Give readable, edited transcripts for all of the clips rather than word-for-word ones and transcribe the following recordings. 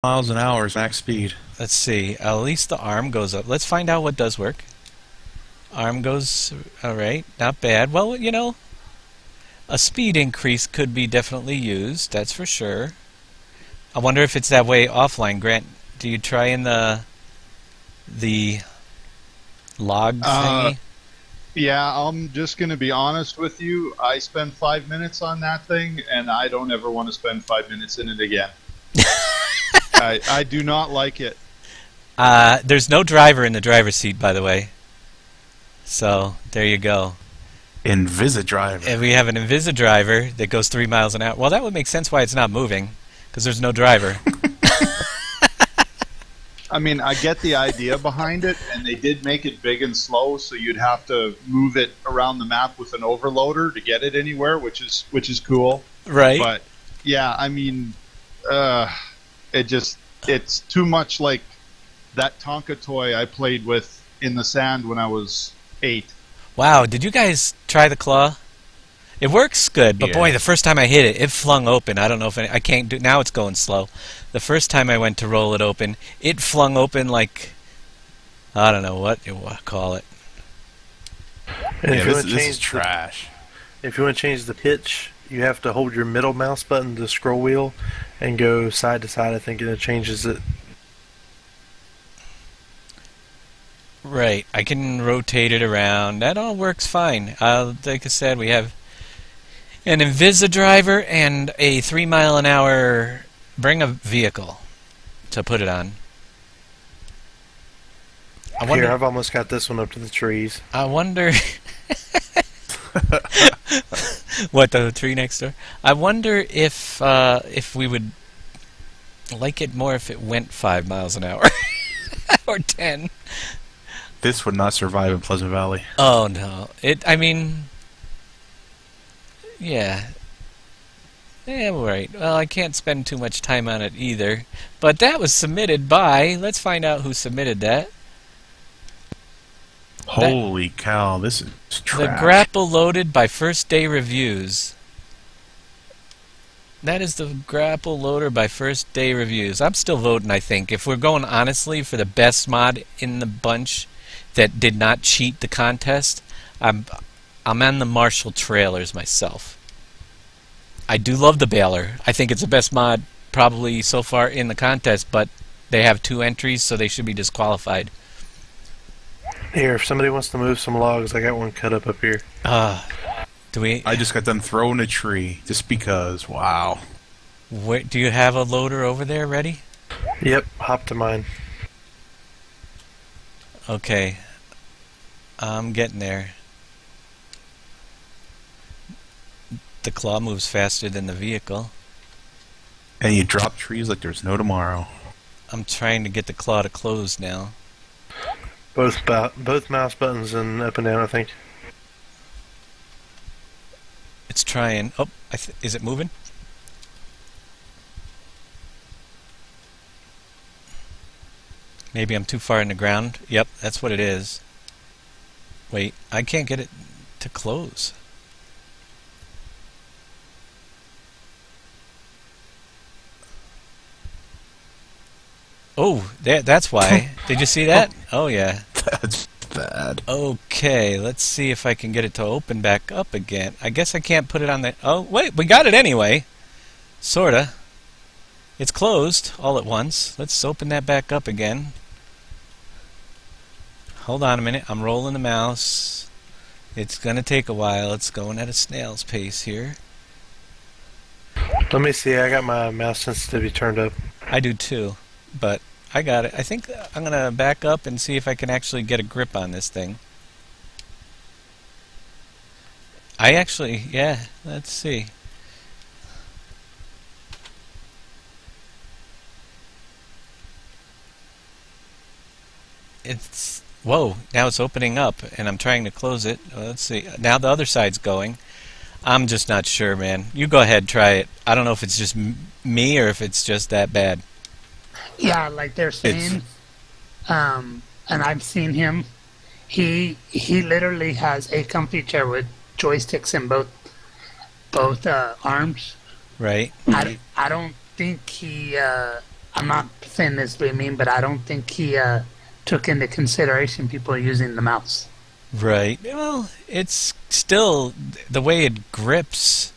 miles an hour is max speed. Let's see. At least the arm goes up. Let's find out what does work. Arm goes... Alright, not bad. Well, you know, a speed increase could be definitely used, that's for sure. I wonder if it's that way offline. Grant, do you try in the log thingy? Yeah, I'm just going to be honest with you. I spend 5 minutes on that thing, and I don't ever want to spend 5 minutes in it again. I do not like it. There's no driver in the driver's seat, by the way. So, there you go. Invisidriver. And we have an Invisidriver that goes 3 miles an hour. Well, that would make sense why it's not moving, because there's no driver. I mean, I get the idea behind it, and they did make it big and slow, so you'd have to move it around the map with an overloader to get it anywhere, which is cool. Right. But yeah, I mean, it's too much like that Tonka toy I played with in the sand when I was 8. Wow, did you guys try the claw? It works good, but Yeah. boy, the first time I hit it, it flung open. I don't know if I can't do. Now it's going slow. The first time I went to roll it open, it flung open like I don't know what you call it. And Yeah, if you this want to is change trash. if you want to change the pitch, you have to hold your middle mouse button to the scroll wheel and go side to side. I think, and it changes it. Right, I can rotate it around. That all works fine. Like I said, we have an Invisidriver and a 3 mile an hour bring a vehicle to put it on. I Here, wonder. I've almost got this one up to the trees. I wonder. What, the tree next door? I wonder if we would like it more if it went 5 miles an hour or 10. This would not survive in Pleasant Valley. Oh no! I mean, yeah. Yeah, right. Well, I can't spend too much time on it either. But that was submitted by. Let's find out who submitted that. Holy cow, this is trash. The Grapple loaded by First Day Reviews. That is the Grapple loader by First Day Reviews. I'm still voting, I think. If we're going honestly for the best mod in the bunch that did not cheat the contest, I'm on the Marshall trailers myself. I do love the baler. I think it's the best mod probably so far in the contest, but they have 2 entries, so they should be disqualified. Here, if somebody wants to move some logs, I got one cut up here. Do we? I just got done throwing a tree just because. Wow. Where, do you have a loader over there ready? Yep, hop to mine. Okay. I'm getting there. The claw moves faster than the vehicle. And you drop trees like there's no tomorrow. I'm trying to get the claw to close now. Both mouse buttons and up and down, I think. It's trying. Oh, is it moving? Maybe I'm too far in the ground. Yep, that's what it is. Wait, I can't get it to close. Oh, that's why. Did you see that? Oh, yeah. That's bad. Okay, let's see if I can get it to open back up again. I guess I can't put it on the... Oh, wait, we got it anyway. Sorta. It's closed all at once. Let's open that back up again. Hold on a minute. I'm rolling the mouse. It's going to take a while. It's going at a snail's pace here. Let me see, I got my mouse sensitivity turned up. I do too, but I got it. I think I'm going to back up and see if I can actually get a grip on this thing. I actually, yeah, let's see. It's, whoa, now it's opening up and I'm trying to close it. Let's see. Now the other side's going. I'm just not sure, man. You go ahead, try it. I don't know if it's just me or if it's just that bad. Yeah, like they're saying, and I've seen him. He literally has a comfy chair with joysticks in both arms. Right. I don't think he I'm not saying this to be mean, but I don't think he took into consideration people using the mouse. Right. Well, it's still the way it grips.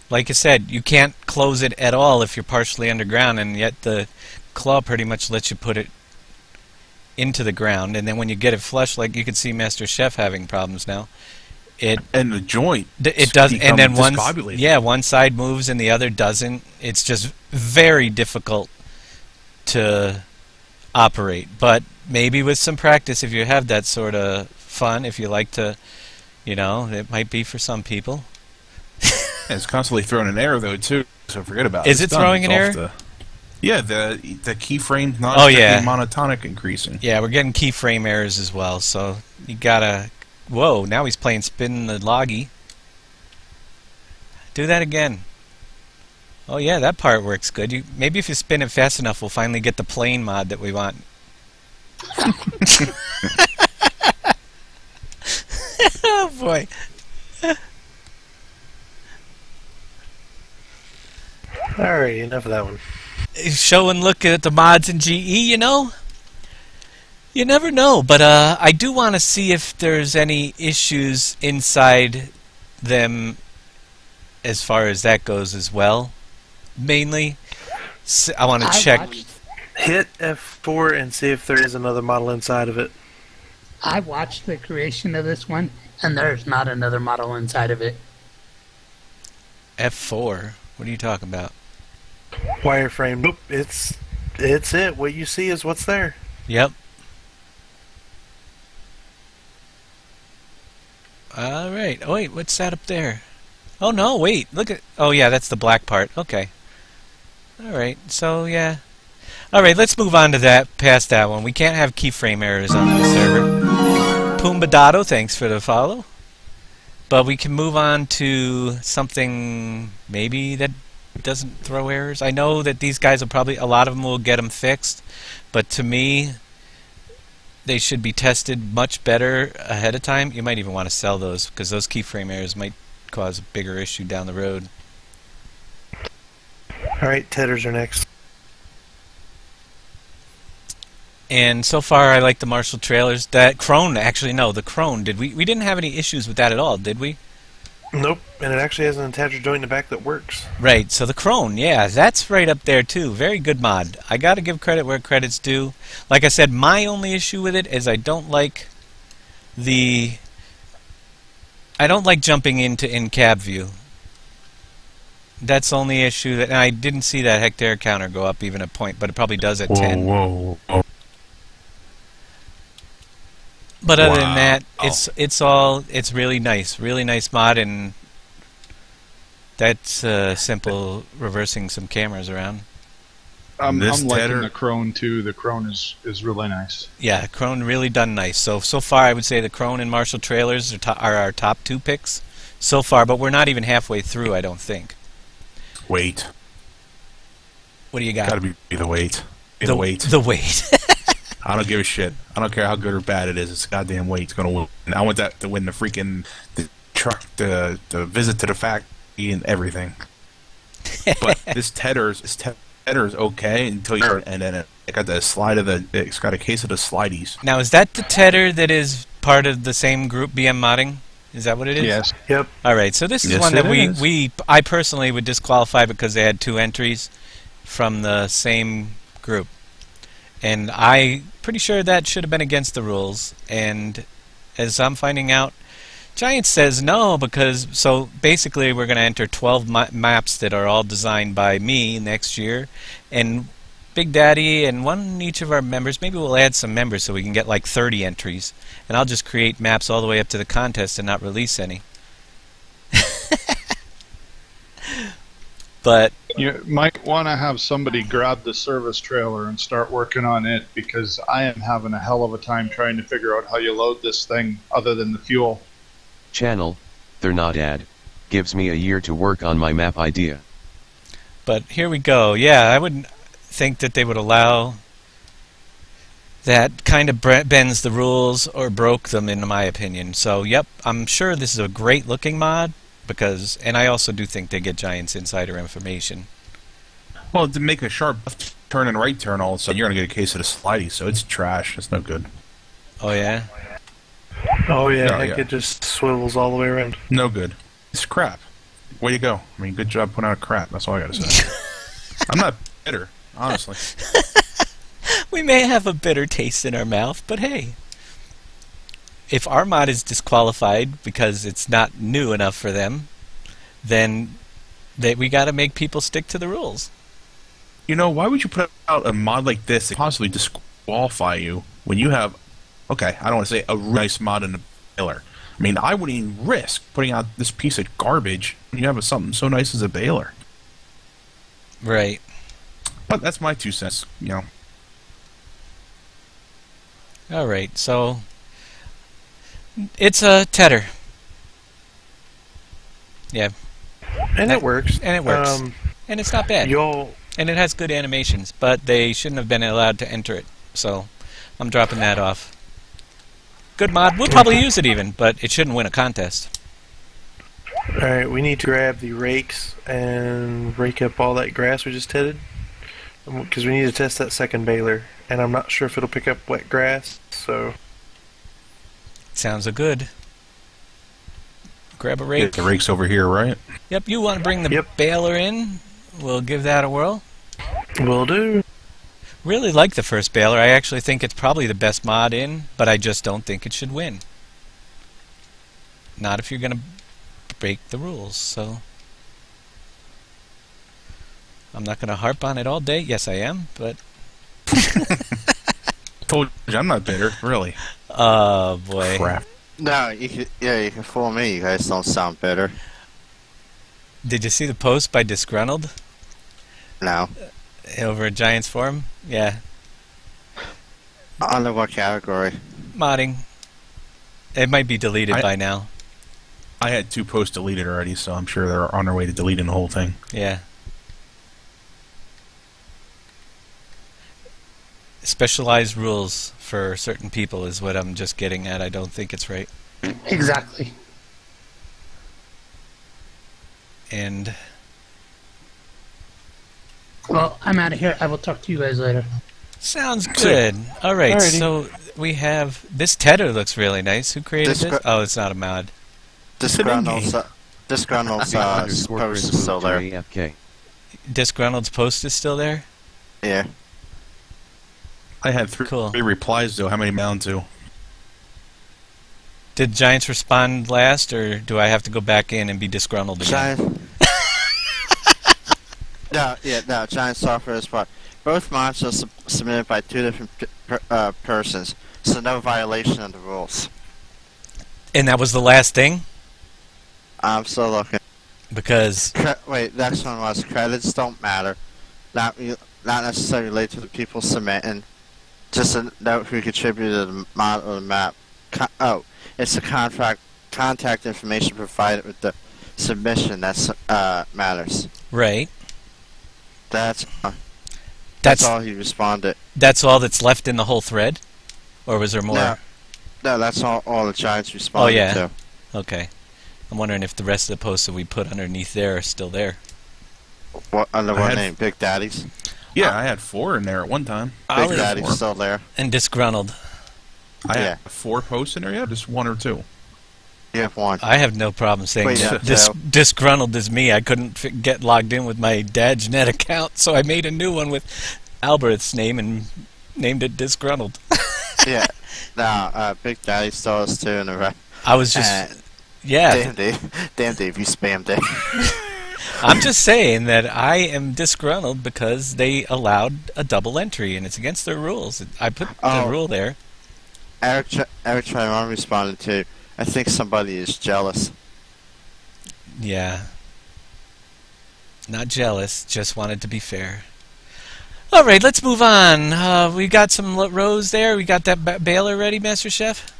Like I said, you can't close it at all if you're partially underground, and yet the claw pretty much lets you put it into the ground. And then when you get it flush, like you can see Master Chef having problems now. And the joint. It does, and then one side moves and the other doesn't. It's just very difficult to operate. But maybe with some practice, if you have that sort of fun, if you like to, it might be for some people. And it's constantly throwing an error though too, so forget about it. Is it throwing an error? Yeah, the keyframe's not monotonic increasing. Yeah, we're getting keyframe errors as well, so you gotta. Whoa! Now he's playing spin the loggy. Do that again. Oh yeah, that part works good. Maybe if you spin it fast enough, we'll finally get the plane mod that we want. Oh boy. Alright, enough of that one. Show and look at the mods in GE, You never know, but I do want to see if there's any issues inside them as far as that goes as well. Mainly, I want to check. Hit F4 and see if there is another model inside of it. I watched the creation of this one, and there's not another model inside of it. F4? What are you talking about? Wireframe. Nope, it's it. What you see is what's there. Yep. Alright. Oh wait, what's that up there? Oh no, wait. Look at... Oh yeah, that's the black part. Okay. Alright, so yeah. Alright, let's move on to that, past that one. We can't have keyframe errors on the server. Pumbadato, thanks for the follow. But we can move on to something maybe that doesn't throw errors. I know that these guys will probably... A lot of them will get them fixed. But to me, they should be tested much better ahead of time. You might even want to sell those, because those keyframe errors might cause a bigger issue down the road. Alright, Tedars are next. And so far, I like the Marshall trailers. That Crone, actually, no, the Crone. We didn't have any issues with that at all, did we? Nope, and it actually has an attacher joint in the back that works. Right, so the Crone, yeah, that's right up there too. Very good mod. I gotta give credit where credit's due. Like I said, my only issue with it is I don't like jumping into in-cab view. That's the only issue. And I didn't see that hectare counter go up even a point, but it probably does at 10. Whoa. But other than that, it's really nice mod, and that's simple reversing some cameras around. I'm liking the Crone too. The Crone is really nice. Yeah, Crone really done nice. So far, I would say the Crone and Marshall trailers are our top 2 picks so far. But we're not even halfway through, I don't think. Weight. What do you got? Got to be the weight. The weight. The weight. I don't give a shit. I don't care how good or bad it is. It's goddamn weight. It's gonna win. And I want that to win the freaking truck, the visit to the factory and everything. But this Tedar is okay until you and then it got the slide of it's got a case of the slideys. Now is that the Tedar that is part of the same group BM modding? Is that what it is? Yes. Yep. All right. So this is one that I personally would disqualify because they had 2 entries from the same group. And I'm pretty sure that should have been against the rules. And as I'm finding out, Giant says no, because so basically we're going to enter 12 maps that are all designed by me next year, and Big Daddy and one each of our members. Maybe we'll add some members so we can get like 30 entries, and I'll just create maps all the way up to the contest and not release any. But you might want to have somebody grab the service trailer and start working on it, because I am having a hell of a time trying to figure out how you load this thing other than the fuel. Channel, they're not ad. Gives me a year to work on my map idea. But here we go. Yeah, I wouldn't think that they would allow that. Kind of bends the rules or broke them, in my opinion. So, yep, I'm sure this is a great looking mod. And I also do think they get Giant's insider information. Well, to make a sharp left turn and right turn, all of a sudden you're gonna get a case of the slidey, so it's trash. It's no good. Oh yeah. Oh yeah, Oh, heck, yeah. it just swivels all the way around. No good. It's crap. Way to go. I mean, good job putting out crap. That's all I gotta say. I'm not bitter, honestly. We may have a bitter taste in our mouth, but hey. If our mod is disqualified because it's not new enough for them, then we got to make people stick to the rules. You know, why would you put out a mod like this that could possibly disqualify you when you have, okay, I don't want to say a nice mod in the baler. I mean, I wouldn't even risk putting out this piece of garbage when you have something so nice as a baler. Right. But that's my 2 cents, you know. All right, so it's a Tedar. Yeah, And it works. and it works. And it's not bad. Y'all, And it has good animations, but they shouldn't have been allowed to enter it. So I'm dropping that off. Good mod. We'll probably use it even, but it shouldn't win a contest. alright, we need to grab the rakes and rake up all that grass we just headed. Because we need to test that second baler. And I'm not sure if it'll pick up wet grass, so... Sounds a good. Grab a Yeah, rake. the rake's over here, right? Yep, you want to bring the Yep. baler in? We'll give that a whirl. Will do. Really like the first baler. I actually think it's probably the best mod in, but I just don't think it should win. Not if you're going to break the rules, so... I'm not going to harp on it all day. Yes, I am, but... Told you, I'm not bitter, really. Oh, boy. Crap. No, you can fool me. You guys don't sound bitter. Did you see the post by Disgruntled No. over at Giants Forum? Yeah. Under what category? Modding. It might be deleted by now. I had 2 posts deleted already, so I'm sure they're on their way to deleting the whole thing. Yeah. Specialized rules for certain people is what I'm just getting at. I don't think it's right. Exactly. And Well, I'm out of here. I will talk to you guys later. sounds good. All right, Alrighty. so we have this Tedar looks really nice. Who created This this? Oh, it's not a mod. Disgruntled's _Chris post is still there. AFK. Disgruntled's post is still there. Yeah. I had 3 Cool. replies, though. How many down to? Did Giants respond last, or do I have to go back in and be disgruntled again? Giant. No, Giant Software is part. Both mods are submitted by 2 different persons, so no violation of the rules. And that was the last thing, I'm still looking. because Wait, next one was credits don't matter. Not necessarily related to the people submitting. Just a note who contributed the mod or the map. It's the contact information provided with the submission that matters. right. That's That's all he responded. that's all that's left in the whole thread, or was there more? No, that's all the Giants responded yeah. to. Okay. I'm wondering if the rest of the posts that we put underneath there are still there. What under I what had- name? Big Daddy's. Yeah, I had 4 in there at one time. Big Daddy's still there. And disgruntled. I Yeah. had 4 posts in there, yeah, just 1 or 2. You have one. I have no problem saying Wait, yeah, so- disgruntled is me. I couldn't get logged in with my DadgeNet account, so I made a new one with Albert's name and named it disgruntled. Yeah. No, Big Daddy still is too in the rest. I was just yeah. Damn Dave, you spammed it. I'm just saying that I am disgruntled because they allowed a double entry, and it's against their rules. I put the rule there. Eric Tyrone responded to, I think somebody is jealous. Yeah. Not jealous, just wanted to be fair. All right, let's move on. We got some rows there. We got that baler ready, Master Chef?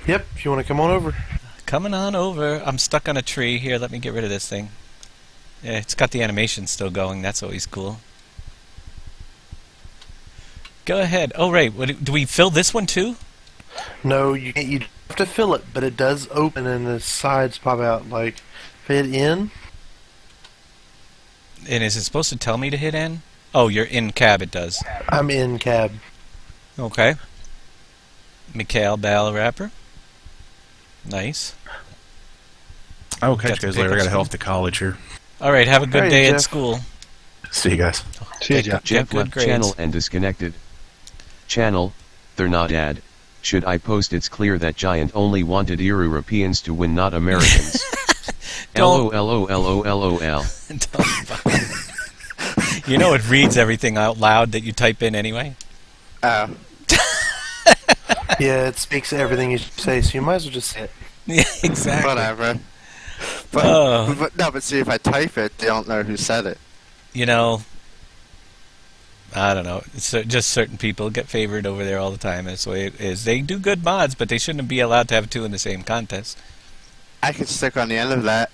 Yep, if you want to come on over. Coming on over. I'm stuck on a tree. Here, let me get rid of this thing. Yeah, it's got the animation still going. That's always cool. Go ahead. Oh, right. Do we fill this one too? No, you can't. You have to fill it, but it does open and the sides pop out. Like, fit in. And is it supposed to tell me to hit N? Oh, you're in cab, it does. I'm in cab. Okay. Mikhail Bale Rapper. Nice. I will catch Got you guys the later. I pickups gotta head off to college here. Alright, have a good Alright, day at Jeff. school. See you guys. See ya, Jeff. Jeff good left grades. channel and disconnected. Channel, they're not ad. Should I post? It's clear that Giant only wanted Europeans to win, not Americans. Don't- LOLOLOLOL. You know it reads everything out loud that you type in anyway? Oh. Yeah, it speaks everything you say, so you might as well just say it. Yeah, exactly. Whatever. But, Oh. but see, if I type it, they don't know who said it. You know, I don't know. It's just certain people get favored over there all the time. That's the way it is. They do good mods, but they shouldn't be allowed to have two in the same contest. I could stick on the end of that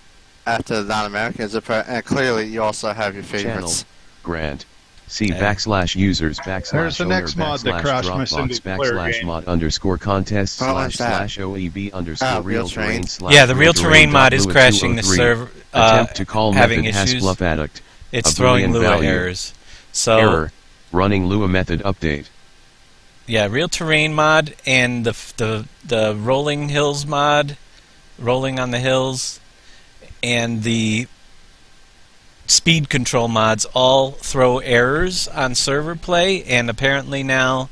after the non-Americans, and clearly you also have your favorites. Grant. See Yeah. /users /owner There's the next mod that crashed my Dropbox single-player game. /mod underscore contest What was that? /OEB underscore Real real terrain. terrain Yeah, the real terrain mod is Lua crashing the 203. server, Attempt to call having method has issues. bluff addict. It's A throwing Boolean Lua value. errors. So, Error. Running Lua method update. yeah, real terrain mod and the rolling hills mod, rolling on the hills, and the speed control mods all throw errors on server play, and apparently now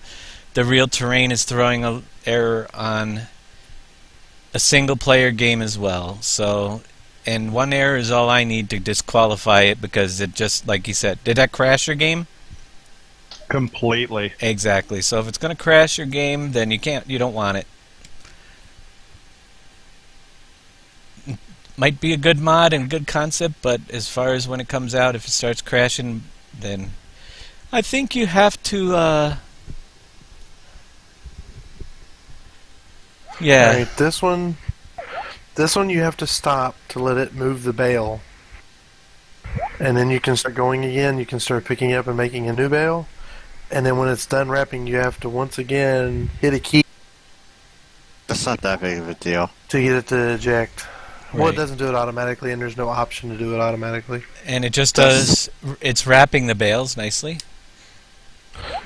the real terrain is throwing an error on a single player game as well. So, and one error is all I need to disqualify it, because it just, like you said, did that crash your game? Completely. Exactly. So if it's going to crash your game, then you don't want it. Might be a good mod and good concept, but as far as when it comes out, if it starts crashing, then I think you have to, yeah. Alright, this one you have to stop to let it move the bale. And then you can start going again, you can start picking up and making a new bale. And then when it's done wrapping, you have to once again hit a key That's not that big of a deal. to get it to eject. Well, Right. it doesn't do it automatically, and there's no option to do it automatically. And it just does, it's wrapping the bales nicely.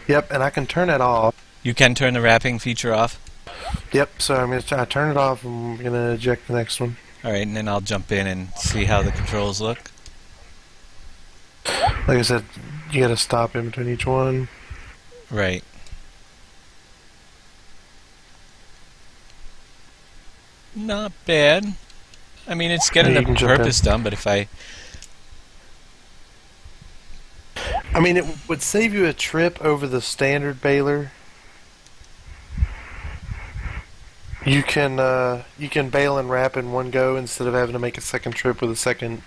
Yep, and I can turn it off. You can turn the wrapping feature off. Yep, so I'm going to turn it off, and I'm going to eject the next one. Alright, and then I'll jump in and see how the controls look. Like I said, you got to stop in between each one. Right. Not bad. I mean, it's getting Yeah, the you can jump in. purpose done, but if I... I mean, it would save you a trip over the standard baler. You can bale and wrap in one go instead of having to make a second trip with a second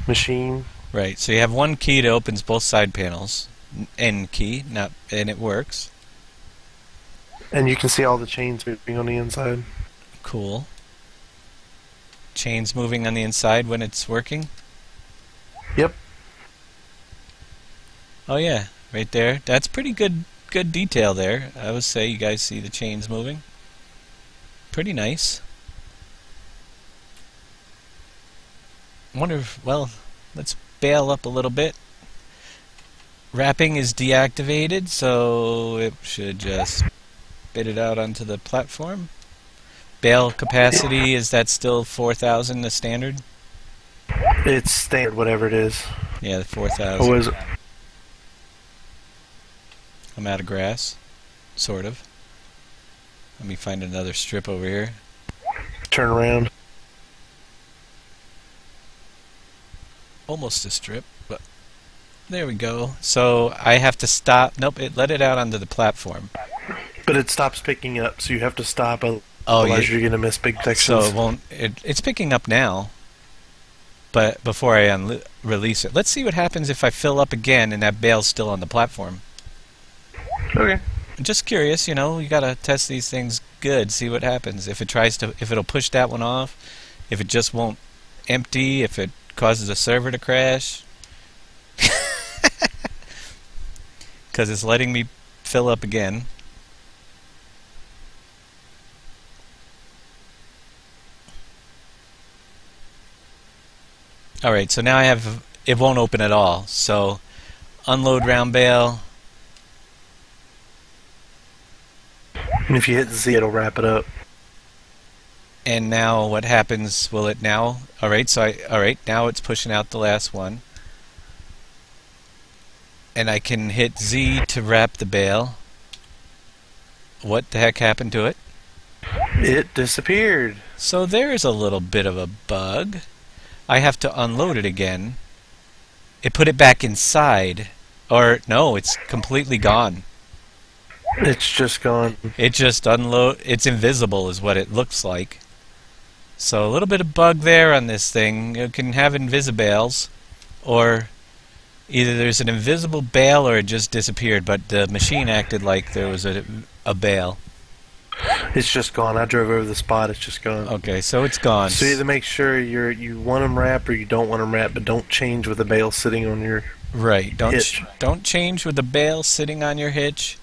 machine. Right, so you have one key that opens both side panels. N key, and it works. And you can see all the chains moving on the inside. Cool. Chains moving on the inside when it's working. Yep. Oh yeah, right there. That's pretty good detail there. I would say you guys see the chains moving. Pretty nice. Wonder if, well, let's bail up a little bit. Wrapping is deactivated, so it should just spit it out onto the platform. Bale capacity, is that still 4,000 the standard? It's standard, whatever it is. Yeah, the Or 4,000. was it? I'm out of grass. Sort of. Let me find another strip over here. Turn around. Almost a strip, but there we go. So I have to stop. Nope, it let it out onto the platform. But it stops picking up, so you have to stop. Oh, Otherwise, yeah. you're going to miss big So sections. it won't. It's picking up now. But before I release it, let's see what happens if I fill up again and that bale's still on the platform. Okay. I'm just curious, you know. You gotta test these things good. See what happens if it'll push that one off. If it just won't empty. If it causes a server to crash. Because it's letting me fill up again. Alright, so now I have it won't open at all. So unload round bale. And if you hit Z, it'll wrap it up. And now what happens? Will it now? All right, now it's pushing out the last one. And I can hit Z to wrap the bale. What the heck happened to it? It disappeared. So there's a little bit of a bug. I have to unload it again. It put it back inside. Or, no, it's completely gone. It's just gone. It just it's invisible is what it looks like. So a little bit of bug there on this thing. You can have invisibales, or either there's an invisible bale or it just disappeared, but the machine acted like there was a bale. It's just gone. I drove over the spot. It's just gone. Okay, so it's gone. So you either make sure you want them wrapped or you don't want them wrapped, but don't change with the bale sitting on your right. hitch. Don't change with the bale sitting on your hitch.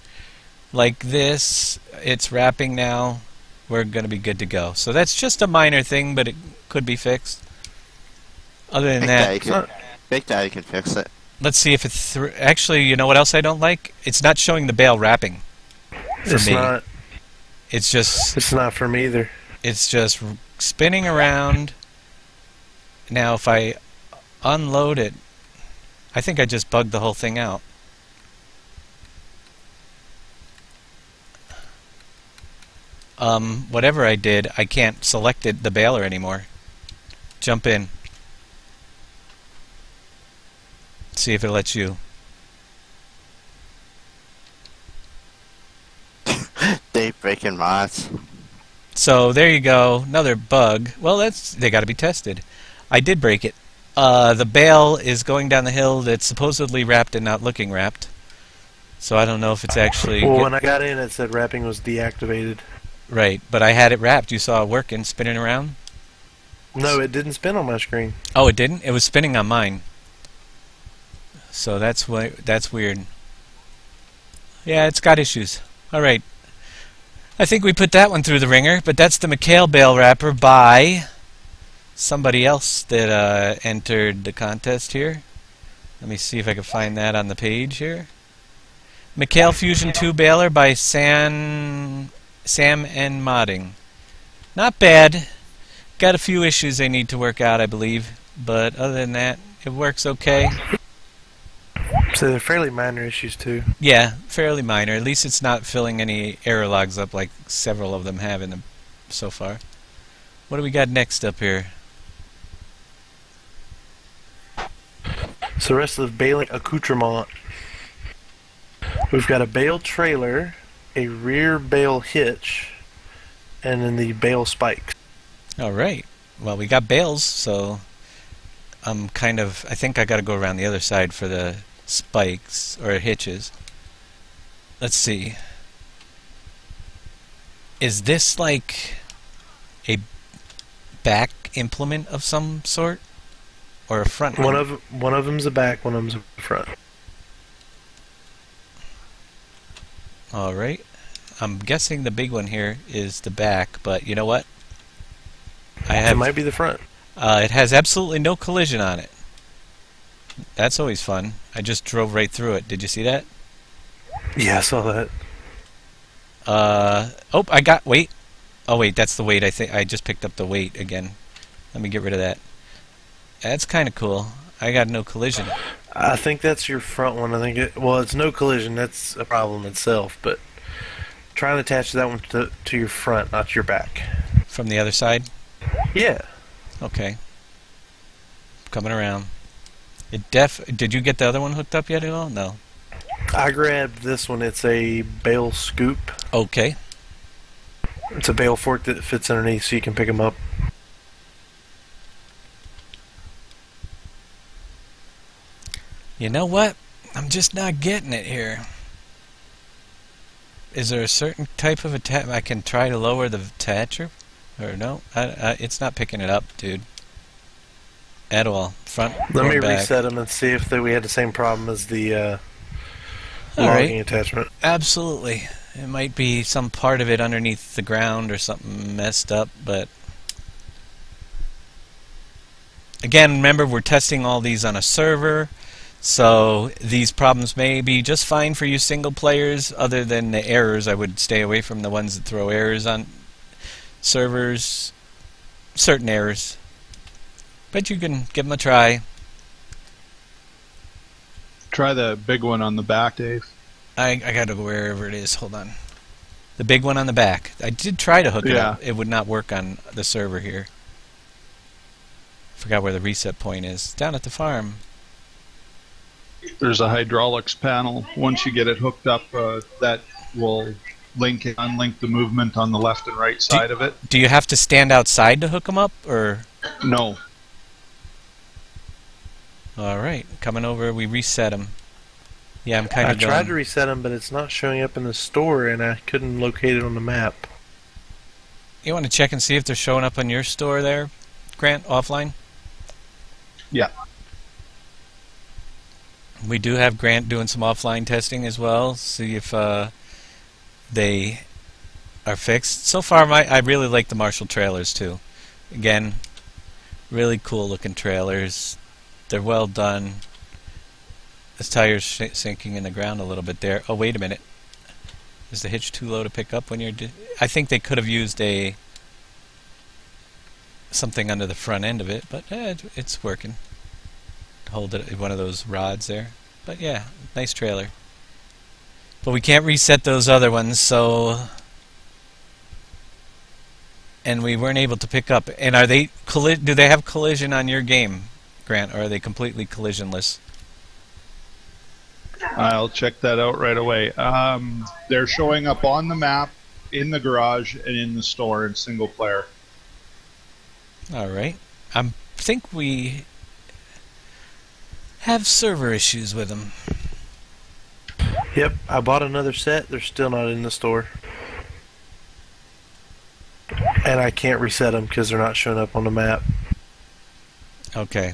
Like this, it's wrapping now. We're going to be good to go. So that's just a minor thing, but it could be fixed. Other than Big Daddy can fix it. Let's see if it's actually, you know what else I don't like? It's not showing the bale wrapping. It's not. It's just. It's not for me either. It's just spinning around. Now, if I unload it, I think I just bugged the whole thing out. Whatever I did, I can't select the baler anymore. Jump in. See if it lets you. Dave breaking mods. So there you go, another bug. Well, they got to be tested. I did break it. The bale is going down the hill that's supposedly wrapped and not looking wrapped. So I don't know if it's actually. Well, when I got in, it said wrapping was deactivated. Right, but I had it wrapped. You saw it working, spinning around? No, it didn't spin on my screen. Oh, it didn't? It was spinning on mine. So that's weird. Yeah, it's got issues. All right. I think we put that one through the ringer, but that's the McHale bale wrapper by somebody else that entered the contest here. Let me see if I can find that on the page here. McHale Fusion 2 baler by Sam N. Modding. Not bad. Got a few issues they need to work out, I believe. But other than that, it works okay. So they're fairly minor issues, too. Yeah, fairly minor. At least it's not filling any error logs up like several of them have in them so far. What do we got next up here? So the rest of the baling accoutrement. We've got a bale trailer, a rear bale hitch, and then the bale spikes. Alright. Well, we got bales, so I think I gotta go around the other side for the spikes, or hitches. Let's see. Is this like a back implement of some sort? Or a front one? One of them's a back, one of them's a front. Alright. I'm guessing the big one here is the back, but you know what? It might be the front. It has absolutely no collision on it. That's always fun. I just drove right through it. Did you see that? Yeah, I saw that. Oh, I got weight. Oh wait, that's the weight. I think I just picked up the weight again. Let me get rid of that. That's kind of cool. I got no collision. I think that's your front one. I think it's no collision. That's a problem itself. But try and attach that one to your front, not your back. From the other side? Yeah. Okay. Coming around. Did you get the other one hooked up yet at all? No. I grabbed this one. It's a bale scoop. Okay. It's a bale fork that fits underneath, so you can pick them up. You know what? I'm just not getting it here. Is there a certain type of I can try to lower the attacher? Or no? It's not picking it up, dude. At all. Front Let me back. reset them and see if we had the same problem as the logging attachment. Absolutely. It might be some part of it underneath the ground or something messed up, but Again, remember we're testing all these on a server, so these problems may be just fine for you single players. Other than the errors, I would stay away from the ones that throw errors on servers. Certain errors. But you can give them a try. Try the big one on the back, Dave. I gotta go wherever it is. Hold on. The big one on the back. I did try to hook it up. It would not work on the server here. Forgot where the reset point is. Down at the farm. There's a hydraulics panel. Once you get it hooked up, that will link and unlink the movement on the left and right side of it. Do you have to stand outside to hook them up, or? No. All right, coming over. We reset them. Yeah, I'm kind of. I tried to reset them, but it's not showing up in the store, and I couldn't locate it on the map. You want to check and see if they're showing up on your store there, Grant, offline? Yeah. We do have Grant doing some offline testing as well. See if they are fixed. So far, I really like the Marshall trailers too. Again, really cool looking trailers. They're well done. This tire's sinking in the ground a little bit there. Oh, wait a minute. Is the hitch too low to pick up when you're... I think they could have used something under the front end of it, but it's working. Hold it, one of those rods there. But yeah, nice trailer. But we can't reset those other ones, so... And we weren't able to pick up. And are they... do they have collision on your game, Grant, or are they completely collisionless? I'll check that out right away. They're showing up on the map, in the garage, and in the store in single player. All right. I think we have server issues with them. Yep, I bought another set. They're still not in the store. And I can't reset them because they're not showing up on the map. Okay.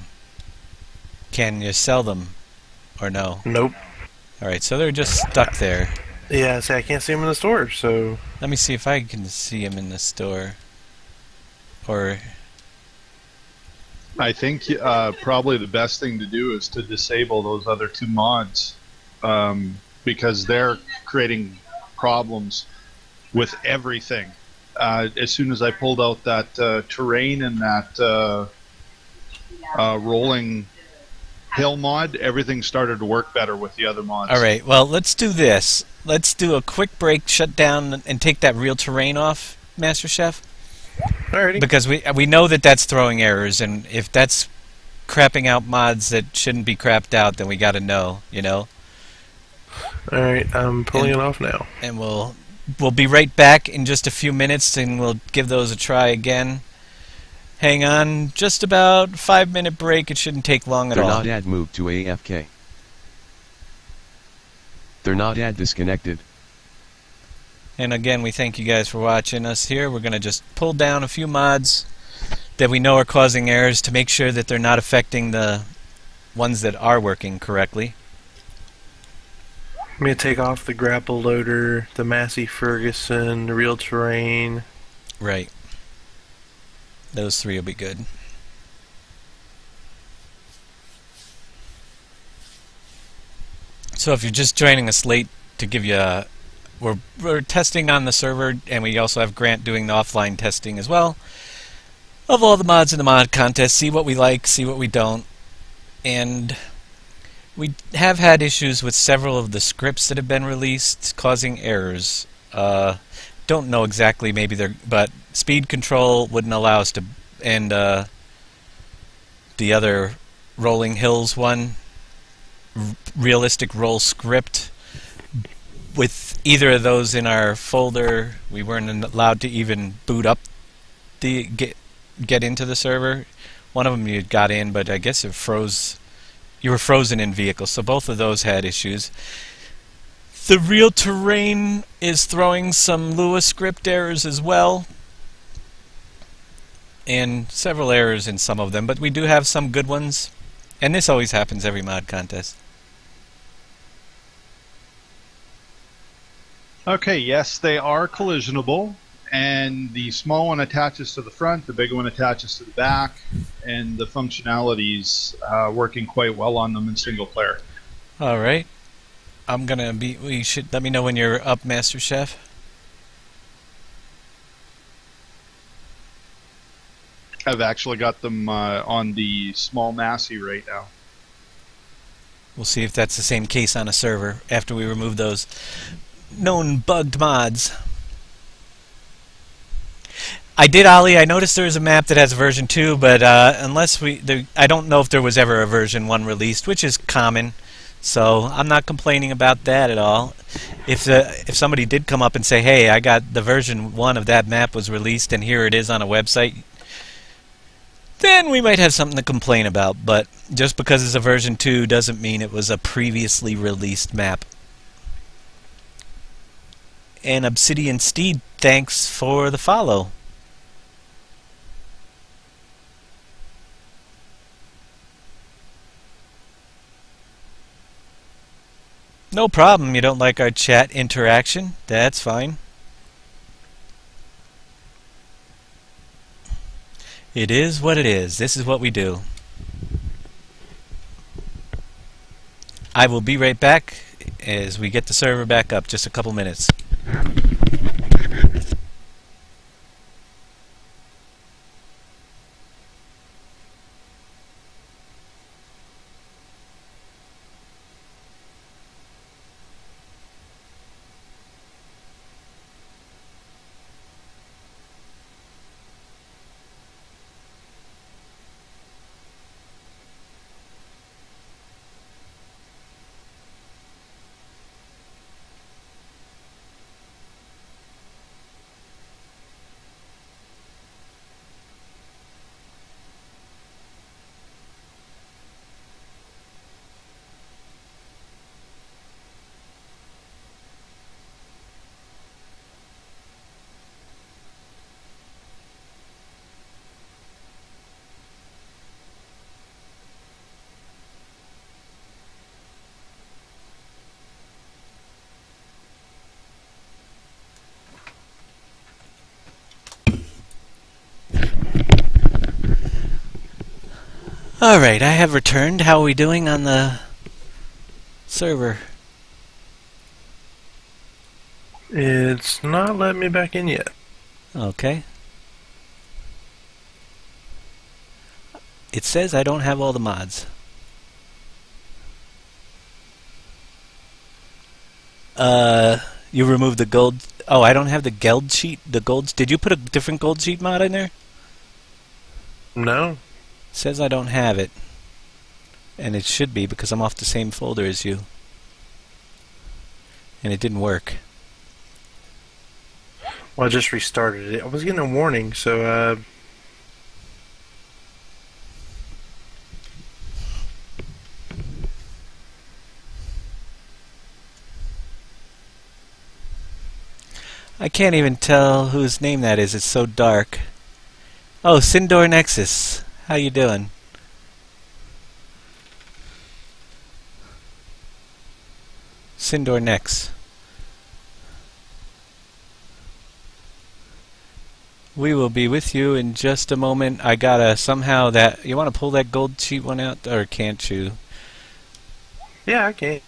Can you sell them or no? Nope. Alright, so they're just stuck there. Yeah, I can't see them in the store, so... Let me see if I can see them in the store. Or... I think probably the best thing to do is to disable those other two mods. Because they're creating problems with everything. As soon as I pulled out that terrain and that rolling hill mod, everything started to work better with the other mods. Alright, well, let's do this. Let's do a quick break, shut down, and take that real terrain off, Master Chef. Alrighty. Because we know that that's throwing errors, and if that's crapping out mods that shouldn't be crapped out, then we gotta know, you know? Alright, I'm pulling it off now. And we'll be right back in just a few minutes, and we'll give those a try again. Hang on, just about 5-minute break. It shouldn't take long at all. They're not ad moved to AFK. They're not ad disconnected. And again, we thank you guys for watching us here. We're going to just pull down a few mods that we know are causing errors to make sure that they're not affecting the ones that are working correctly. I'm going to take off the Grapple loader, the Massey Ferguson, the real terrain. Right. Those three will be good. So if you're just joining us late, to give you a... We're testing on the server, and we also have Grant doing the offline testing as well of all the mods in the mod contest. See what we like, see what we don't. And we have had issues with several of the scripts that have been released causing errors. Don't know exactly, maybe they're... But speed control wouldn't allow us to... And the other Rolling Hills one, realistic roll script, with either of those in our folder, we weren't allowed to even boot up the get into the server. One of them you got in, but I guess it froze. You were frozen in vehicle, so both of those had issues. The real terrain is throwing some Lua script errors as well, and several errors in some of them, but we do have some good ones, and this always happens every mod contest. Okay, yes, they are collisionable. and the small one attaches to the front, the big one attaches to the back, and the functionality's working quite well on them in single player. All right. We should let me know when you're up, Master Chef. I've actually got them on the small Massey right now. We'll see if that's the same case on a server after we remove those known bugged mods. I did, Ollie. I noticed there is a map that has a version 2, but I don't know if there was ever a version 1 released, which is common. So I'm not complaining about that at all. If somebody did come up and say, "Hey, I got the version 1 of that map was released, and here it is on a website," then we might have something to complain about. But just because it's a version 2 doesn't mean it was a previously released map. And Obsidian Steed, thanks for the follow. No problem. You don't like our chat interaction? That's fine. It is what it is. This is what we do. I will be right back as we get the server back up. Just a couple minutes. Alright, I have returned. How are we doing on the server? It's not letting me back in yet. Okay. It says I don't have all the mods. You removed the gold. Oh, I don't have the gold sheet. The golds. Did you put a different gold sheet mod in there? No. Says I don't have it. And it should be because I'm off the same folder as you. And it didn't work. Well, I just restarted it. I was getting a warning, so I can't even tell whose name that is. It's so dark. Oh, Sindor Nexus. How you doing? Sindor Nex. We will be with you in just a moment. I gotta somehow that... You want to pull that gold sheet one out? Or can't you? yeah, I can.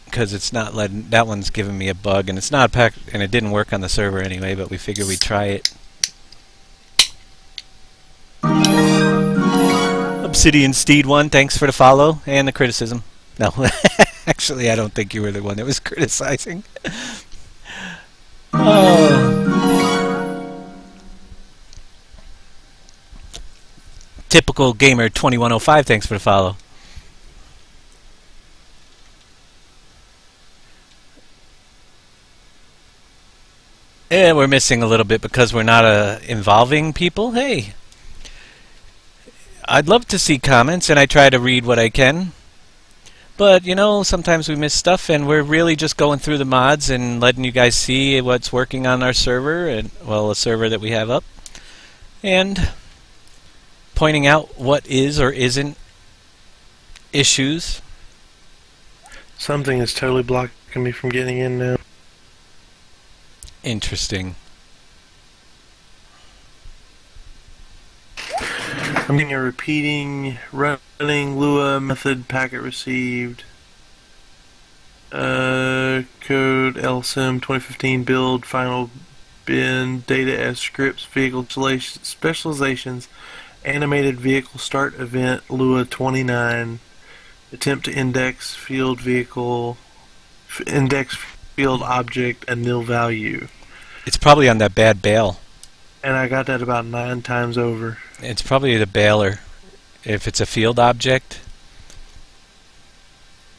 Because it's not letting... That one's giving me a bug. And it's not packed... And it didn't work on the server anyway. But we figured we'd try it. Obsidian Steed 1, thanks for the follow and the criticism. No, actually, I don't think you were the one that was criticizing. Oh. Typical Gamer 2105, thanks for the follow. Yeah, we're missing a little bit because we're not involving people. Hey. I'd love to see comments, and I try to read what I can. But, you know, sometimes we miss stuff, and we're really just going through the mods and letting you guys see what's working on our server, and well, a server that we have up, and pointing out what is or isn't issues. Something is totally blocking me from getting in now. Interesting. I'm getting a repeating running Lua method packet received. Code LSIM 2015 build final bin data as scripts vehicle specializations animated vehicle start event Lua 29 attempt to index field vehicle index field object a nil value. It's probably on that bad Bale. And I got that about 9 times over. It's probably the baler. If it's a field object.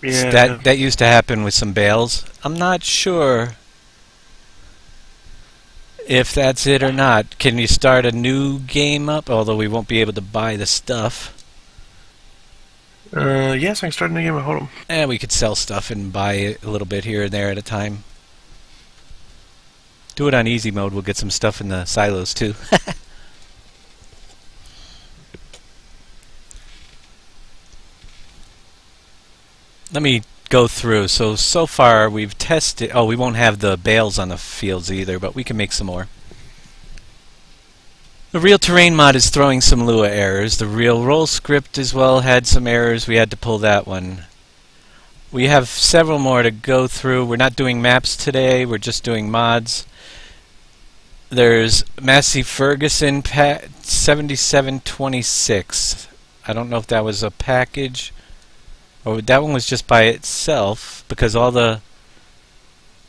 Yeah. That used to happen with some bales. I'm not sure if that's it or not. Can you start a new game up? Although we won't be able to buy the stuff. Yes, I can start a new game. Hold on. We could sell stuff and buy a little bit here and there at a time. Do it on easy mode. We'll get some stuff in the silos too. Let me go through. So far we've tested... Oh, we won't have the bales on the fields either, but we can make some more. The Real Terrain mod is throwing some Lua errors. The Real Roll script as well had some errors. We had to pull that one. We have several more to go through. We're not doing maps today. We're just doing mods. There's Massey Ferguson 7726. I don't know if that was a package. Oh, that one was just by itself because all the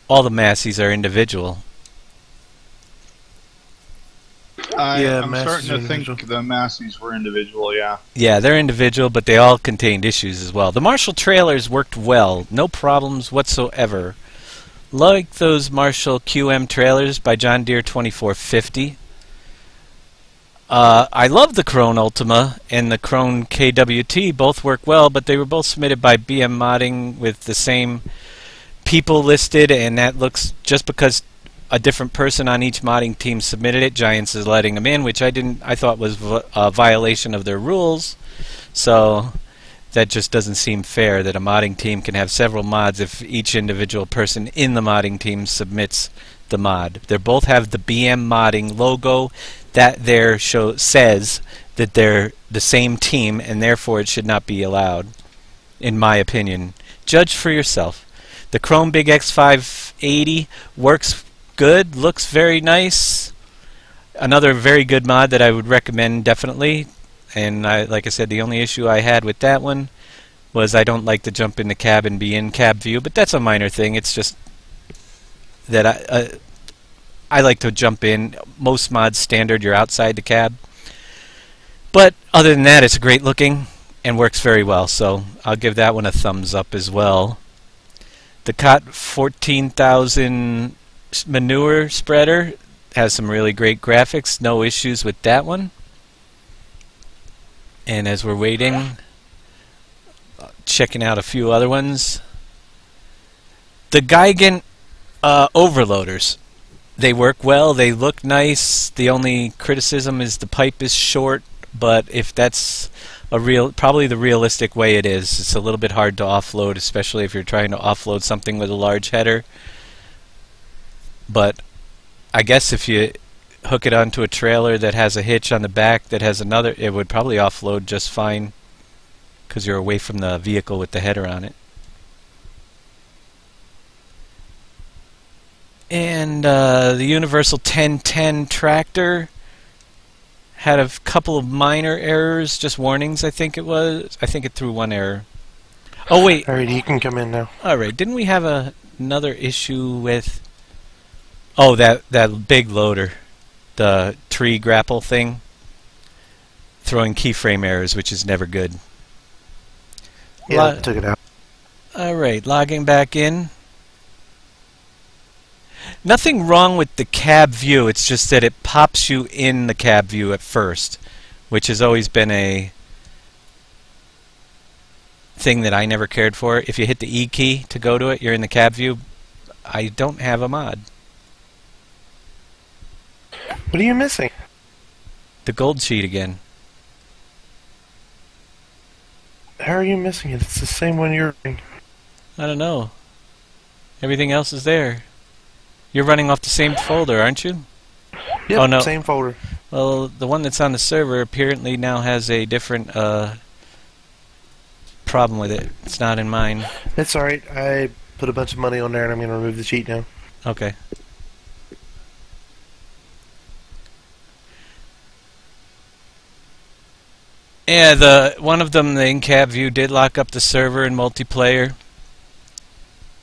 Masseys are individual. I'm starting to think the Masseys were individual, yeah. Yeah, they're individual, but they all contained issues as well. The Marshall trailers worked well. No problems whatsoever. Like those Marshall QM trailers by John Deere 2450. I love the Krone Ultima and the Krone KWT. Both work well, but they were both submitted by BM Modding with the same people listed, and that looks just because a different person on each modding team submitted it. Giants is letting them in, which I thought was a violation of their rules. So that just doesn't seem fair that a modding team can have several mods if each individual person in the modding team submits the mod. They both have the BM Modding logo. That there says that they're the same team, and therefore it should not be allowed, in my opinion. Judge for yourself. The Chrome Big X580 works good, looks very nice. Another very good mod that I would recommend definitely. And like I said, the only issue I had with that one was I don't like to jump in the cab and be in cab view, but that's a minor thing. It's just that I like to jump in. Most mods standard, you're outside the cab. But other than that, it's great looking and works very well, so I'll give that one a thumbs up as well. The Cot 14,000 manure spreader has some really great graphics. No issues with that one. And as we're waiting, checking out a few other ones. The Geigen overloaders. They work well, they look nice. The only criticism is the pipe is short, but if that's probably the realistic way it is. It's a little bit hard to offload, especially if you're trying to offload something with a large header. But I guess if you hook it onto a trailer that has a hitch on the back that has another, it would probably offload just fine because you're away from the vehicle with the header on it. And the Universal 1010 tractor had a couple of minor errors, just warnings I think it was. I think it threw one error. Oh wait. Alright, you can come in now. Alright, didn't we have another issue with... Oh, that big loader. The tree grapple thing. Throwing keyframe errors, which is never good. Yeah, I took it out. Alright, logging back in. Nothing wrong with the cab view, it's just that it pops you in the cab view at first, which has always been a thing that I never cared for. If you hit the E key to go to it, you're in the cab view. I don't have a mod. What are you missing? The gold sheet again. How are you missing it? It's the same one you're running. I don't know. Everything else is there. You're running off the same folder, aren't you? Yep, oh, no. same folder. Well, the one that's on the server apparently now has a different problem with it. It's not in mine. It's alright. I put a bunch of money on there and I'm going to remove the cheat now. Okay. Yeah, one of them, the in-cab view, did lock up the server in multiplayer.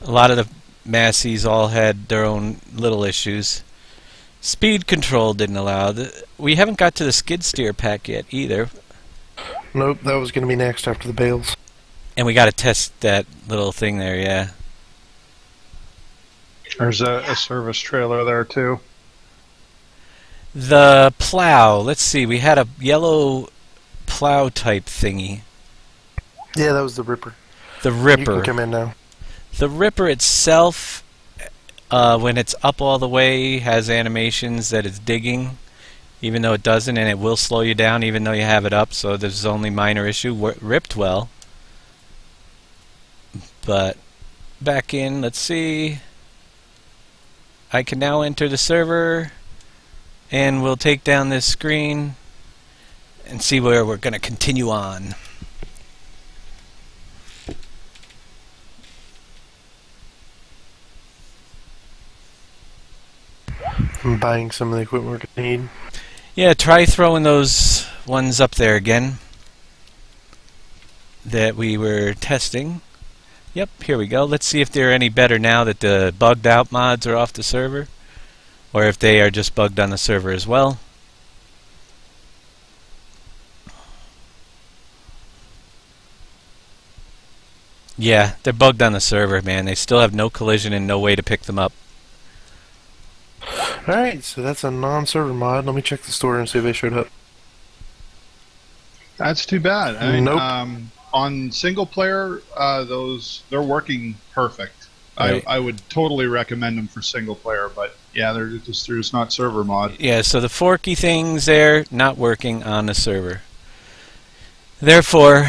A lot of the Massies all had their own little issues. Speed control didn't allow. We haven't got to the skid steer pack yet either. Nope, that was going to be next after the bales. And we got to test that little thing there, yeah. There's a service trailer there too. The plow, let's see, we had a yellow plow type thingy. Yeah, that was the Ripper. The Ripper. You can come in now. The Ripper itself, when it's up all the way, has animations that it's digging, even though it doesn't, and it will slow you down even though you have it up, so there's only minor issue. Ripped well. But back in, let's see. I can now enter the server, and we'll take down this screen and see where we're going to continue on. I'm buying some of the equipment we're going to need. Yeah, try throwing those ones up there again that we were testing. Yep, here we go. Let's see if they're any better now that the bugged out mods are off the server, or if they are just bugged on the server as well. Yeah, they're bugged on the server, man. They still have no collision and no way to pick them up. Alright, so that's a non-server mod. Let me check the store and see if they showed up. That's too bad. I mean, Nope. On single player, they're working perfect. Right. I would totally recommend them for single player, but yeah, there's not server mod. Yeah, so the forky things there not working on the server. Therefore,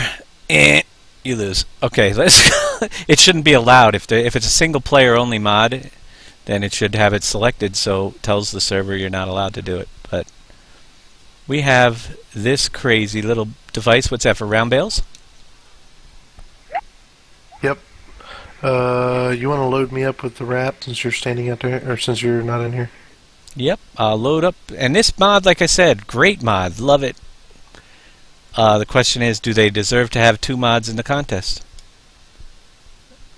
you lose. Okay, let's. It shouldn't be allowed if it's a single player only mod. Then it should have it selected so it tells the server you're not allowed to do it. But we have this crazy little device. What's that, for round bales? Yep. You want to load me up with the wrap since you're standing out there, or since you're not in here? Yep, I'll load up. And this mod, like I said, great mod. Love it. The question is, do they deserve to have 2 mods in the contest?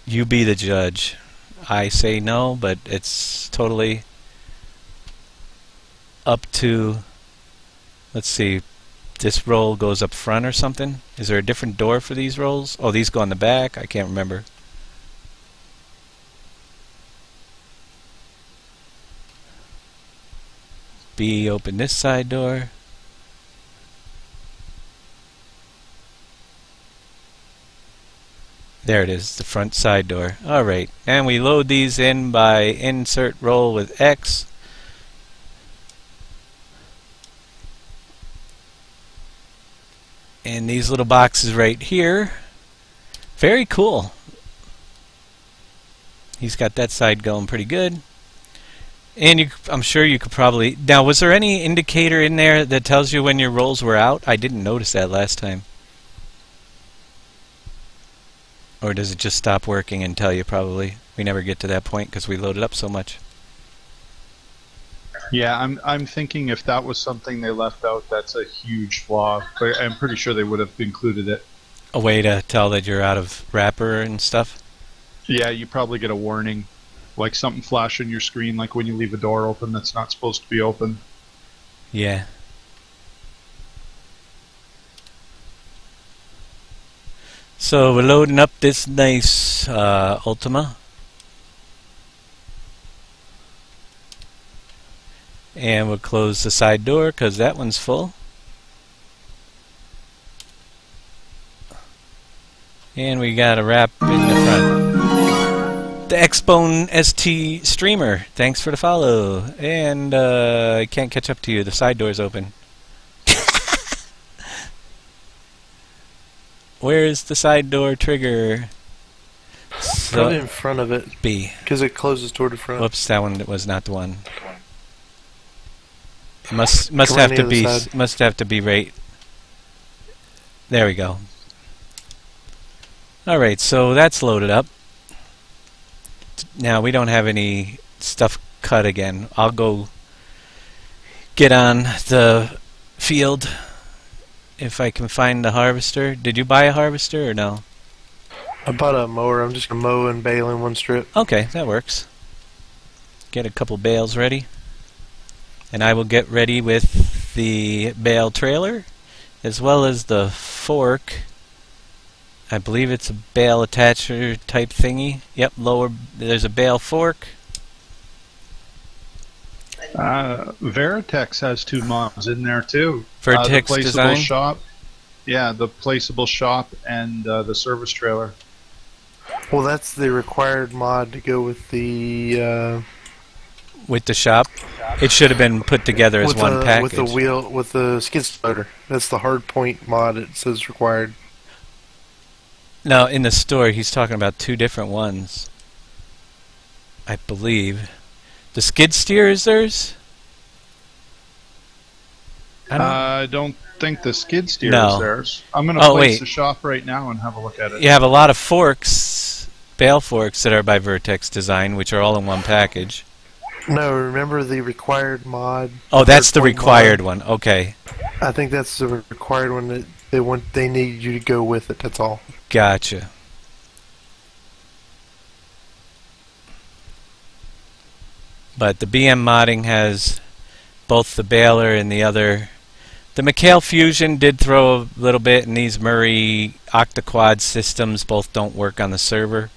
You be the judge. I say no, but it's totally up to... Let's see. This roll goes up front or something? Is there a different door for these rolls? Oh, these go on the back? I can't remember. B, open this side door. There it is, the front side door. Alright, and we load these in by insert roll with X. And these little boxes right here. Very cool. He's got that side going pretty good. And I'm sure you could probably... Now, was there any indicator in there that tells you when your rolls were out? I didn't notice that last time. Or does it just stop working and tell you probably? We never get to that point because we loaded up so much. Yeah, I'm thinking if that was something they left out, that's a huge flaw. But I'm pretty sure they would have included it. A way to tell that you're out of wrapper and stuff? Yeah, you probably get a warning, like something flash on your screen, like when you leave a door open that's not supposed to be open. Yeah. So we're loading up this nice Ultima. And we'll close the side door because that one's full. And we got a wrap in the front. The Xbone ST streamer, thanks for the follow. And I can't catch up to you, the side door's open. Where's the side door trigger? Probably in front of it. B. Because it closes toward the front. Whoops, that one was not the one. It must Come on have the to other be side. must have to be right. There we go. All right, so that's loaded up. Now we don't have any stuff cut again. I'll go get on the field if I can find the harvester. Did you buy a harvester or no? I bought a mower. I'm just gonna mow and bale in one strip. Okay, that works. Get a couple bales ready. And I will get ready with the bale trailer as well as the fork. I believe it's a bale attacher type thingy. Yep, lower. There's a bale fork. Veritex has 2 mods in there too. Vertex the placeable design? shop. Yeah, the placeable shop and the service trailer. Well, that's the required mod to go with the With the shop. It should have been put together as one package. with the wheel with the skid starter. That's the hard point mod. It says required. No, in the store he's talking about 2 different ones. I believe. The skid steer is theirs? I don't think the skid steer No. is theirs. I'm going to Oh, place wait. the shop right now and have a look at it. You have a lot of forks, bale forks that are by Vertex Design, which are all in one package. No, remember the required mod? Oh, that's the hard point required mod? one. Okay, I think that's the required one that they want. They need you to go with it. That's all. gotcha. But the BM modding has both the baler and the other. The Mel Fusion did throw a little bit, and these Murray Octaquad systems both don't work on the server.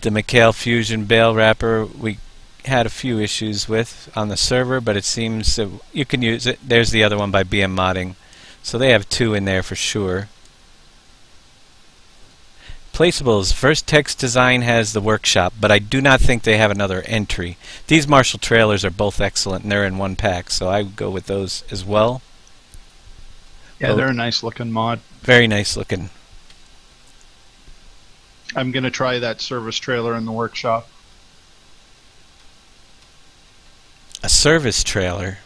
The Mel Fusion bale wrapper we had a few issues with on the server, but it seems that you can use it. There's the other one by BM modding. So they have 2 in there for sure. Placeables. Vertex Design has the workshop, but I do not think they have another entry. These Marshall trailers are both excellent, and they're in one pack, so I would go with those as well. Yeah, they're a nice looking mod. Very nice looking. I'm going to try that service trailer in the workshop. A service trailer.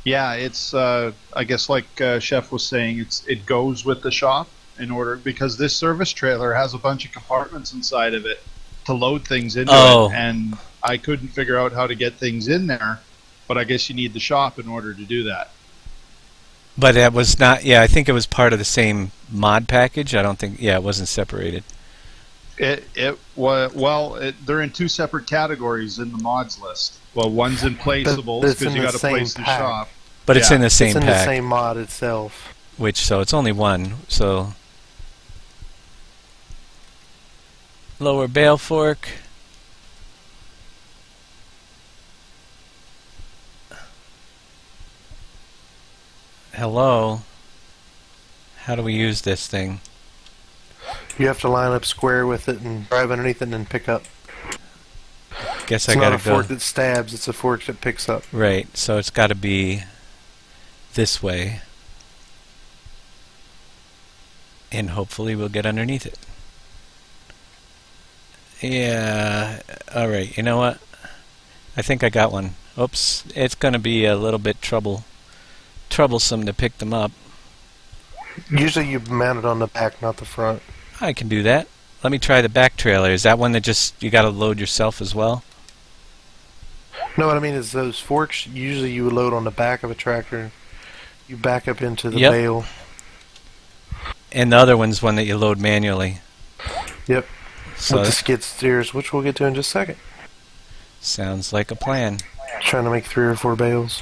Yeah, it's I guess like Chef was saying, it goes with the shop in order because this service trailer has a bunch of compartments inside of it to load things into it, and I couldn't figure out how to get things in there, but I guess you need the shop in order to do that. But that was not. Yeah, I think it was part of the same mod package. I don't think. Yeah, it wasn't separated. They're in 2 separate categories in the mods list. Well, one's in placeables it's because in you the got to same place the pack. shop. But it's Yeah. in the same It's in pack. the same mod itself. So it's only one. So lower bale fork. Hello. How do we use this thing? You have to line up square with it and drive underneath it and then pick up. Guess It's I not gotta a go. fork that stabs. It's a fork that picks up. Right. So it's got to be this way. And hopefully we'll get underneath it. Yeah. Alright, you know what? I think I got one. Oops. It's going to be a little bit troublesome to pick them up. Usually you mount it on the back, not the front. I can do that. Let me try the back trailer. Is that one that just you got to load yourself as well? No, what I mean is those forks, usually you would load on the back of a tractor. You back up into the Yep. bale. And the other one's one that you load manually. Yep. So With the skid steers, which we'll get to in just a second. sounds like a plan. Trying to make 3 or 4 bales.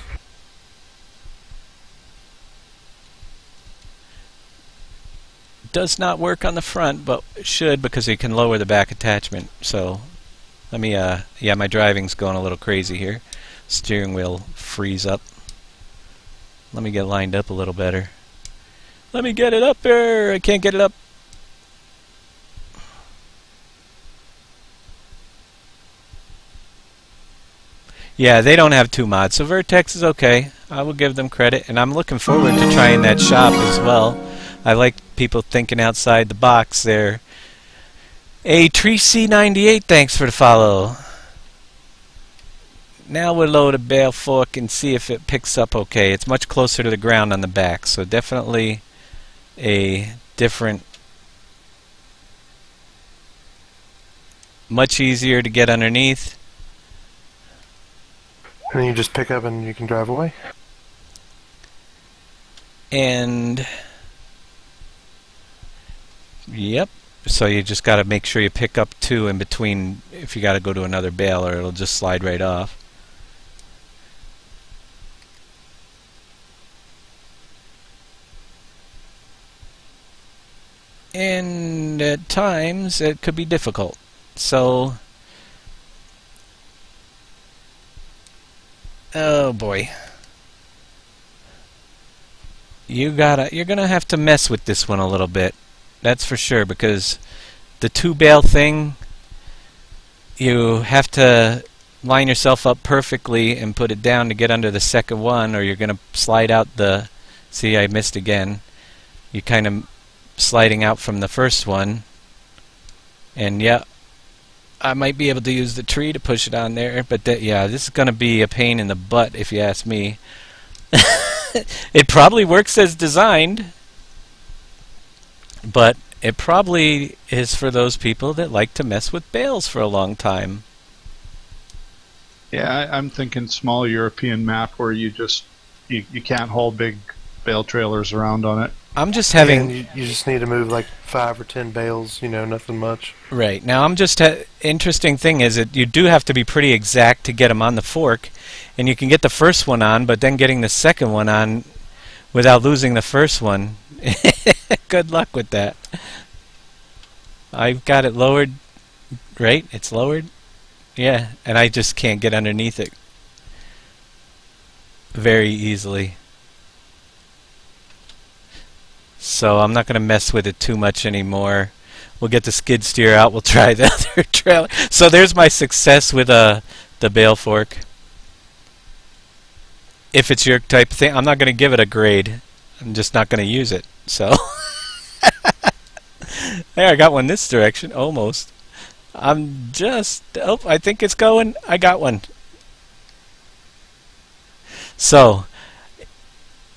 Does not work on the front, but it should because you can lower the back attachment. So let me yeah, my driving's going a little crazy here. Steering wheel freeze up. Let me get lined up a little better. Let me get it up there. I can't get it up. Yeah, they don't have 2 mods, so Vertex is okay. I will give them credit, and I'm looking forward to trying that shop as well. I like people thinking outside the box there. A Tree C98, thanks for the follow. Now we'll load a bale fork and see if it picks up okay. It's much closer to the ground on the back, so definitely a different, much easier to get underneath. And then you just pick up and you can drive away. And yep, so you just got to make sure you pick up two in between if you got to go to another bale, or it'll just slide right off. And at times it could be difficult. So, oh boy. You're gonna have to mess with this one a little bit. That's for sure, because the two bale thing, you have to line yourself up perfectly and put it down to get under the second one, or you're gonna slide out the, see, I missed again. You kind of sliding out from the first one, and yeah, I might be able to use the tree to push it on there, but yeah, this is going to be a pain in the butt if you ask me. It probably works as designed, but it probably is for those people that like to mess with bales for a long time. Yeah, I'm thinking small European map where you just you can't haul big bale trailers around on it. I'm just having... Yeah, you just need to move like 5 or 10 bales, you know, nothing much. Right. Now, I'm just... interesting thing is that you do have to be pretty exact to get them on the fork. And you can get the first one on, but then getting the second one on without losing the first one. Good luck with that. I've got it lowered. Right? It's lowered? Yeah. And I just can't get underneath it very easily. So I'm not going to mess with it too much anymore. We'll get the skid steer out. We'll try the other trailer. So there's my success with the bale fork. If it's your type of thing, I'm not going to give it a grade. I'm just not going to use it. So there, I got one this direction, almost. I'm just... oh, I think it's going. I got one. So...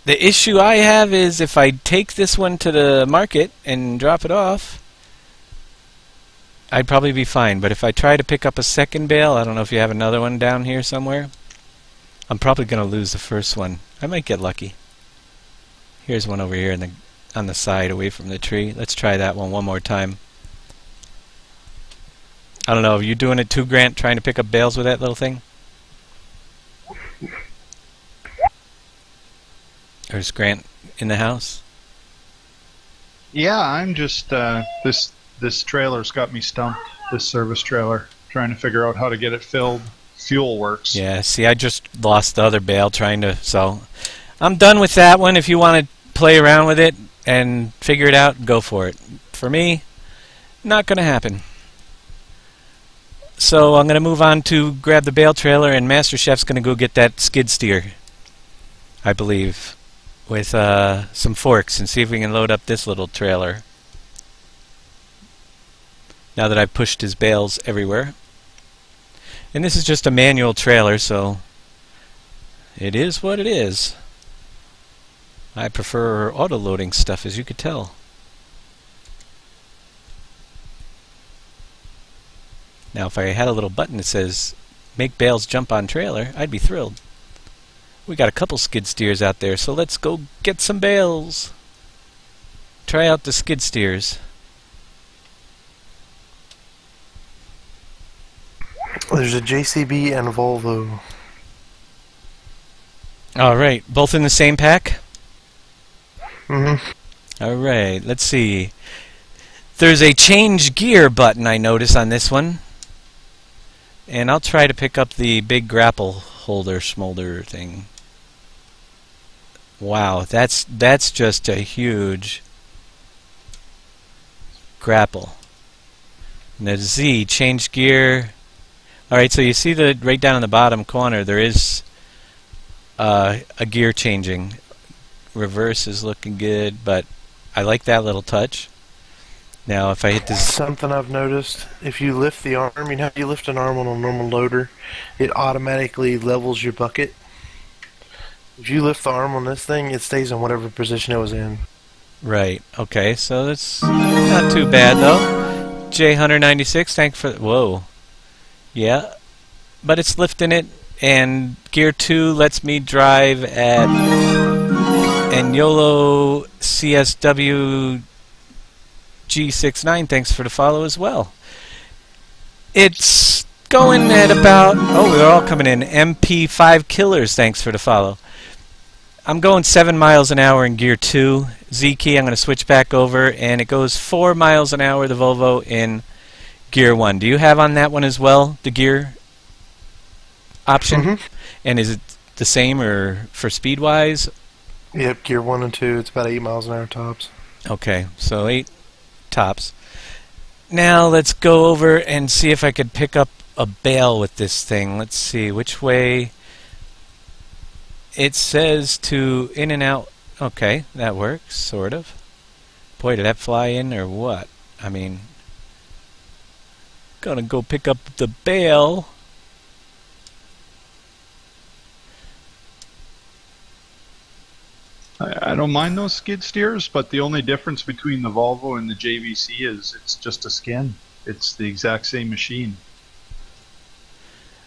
the issue I have is if I take this one to the market and drop it off, I'd probably be fine. But if I try to pick up a second bale, I don't know if you have another one down here somewhere, I'm probably going to lose the first one. I might get lucky. Here's one over here on the side away from the tree. Let's try that one more time. I don't know, are you doing it too, Grant, trying to pick up bales with that little thing? Or is Grant in the house? Yeah, I'm just this trailer's got me stumped. This service trailer, trying to figure out how to get it filled. Fuel works. Yeah. See, I just lost the other bale trying to. So, I'm done with that one. If you want to play around with it and figure it out, go for it. For me, not going to happen. So I'm going to move on to grab the bale trailer, and Master Chef's going to go get that skid steer, I believe, with some forks, and see if we can load up this little trailer now that I've pushed his bales everywhere. And this is just a manual trailer, so it is what it is. I prefer auto-loading stuff, as you could tell. Now if I had a little button that says make bales jump on trailer, I'd be thrilled. We got a couple skid steers out there, so let's go get some bales. Try out the skid steers. There's a JCB and a Volvo. Alright, both in the same pack? Mm-hmm. Alright, let's see. There's a change gear button I notice on this one. And I'll try to pick up the big grapple holder smolder thing. Wow, that's just a huge grapple. And the Z, change gear. Alright, so you see that right down in the bottom corner there is a gear changing. Reverse is looking good, but I like that little touch. Now, if I hit this... Something I've noticed, if you lift the arm, you know how you lift an arm on a normal loader, it automatically levels your bucket. If you lift the arm on this thing, it stays in whatever position it was in. Right. Okay, so that's not too bad, though. J196, thanks for... Whoa. Yeah. But it's lifting it, and Gear 2 lets me drive at... And YOLO CSW G69, thanks for the follow as well. It's going at about... Oh, they're all coming in. MP5 Killers, thanks for the follow. I'm going 7 miles an hour in Gear 2. Z-key, I'm going to switch back over, and it goes 4 miles an hour, the Volvo, in Gear 1. Do you have on that one as well, the gear option? Mm-hmm. And is it the same or for speed-wise? Yep, Gear 1 and 2, it's about 8 miles an hour tops. Okay, so 8 tops. Now let's go over and see if I could pick up a bale with this thing. Let's see which way. It says to in and out. Okay, that works, sort of. Boy, did that fly in or what? I mean, gonna go pick up the bale. I don't mind those skid steers, but the only difference between the Volvo and the JVC is it's just a skin. It's the exact same machine.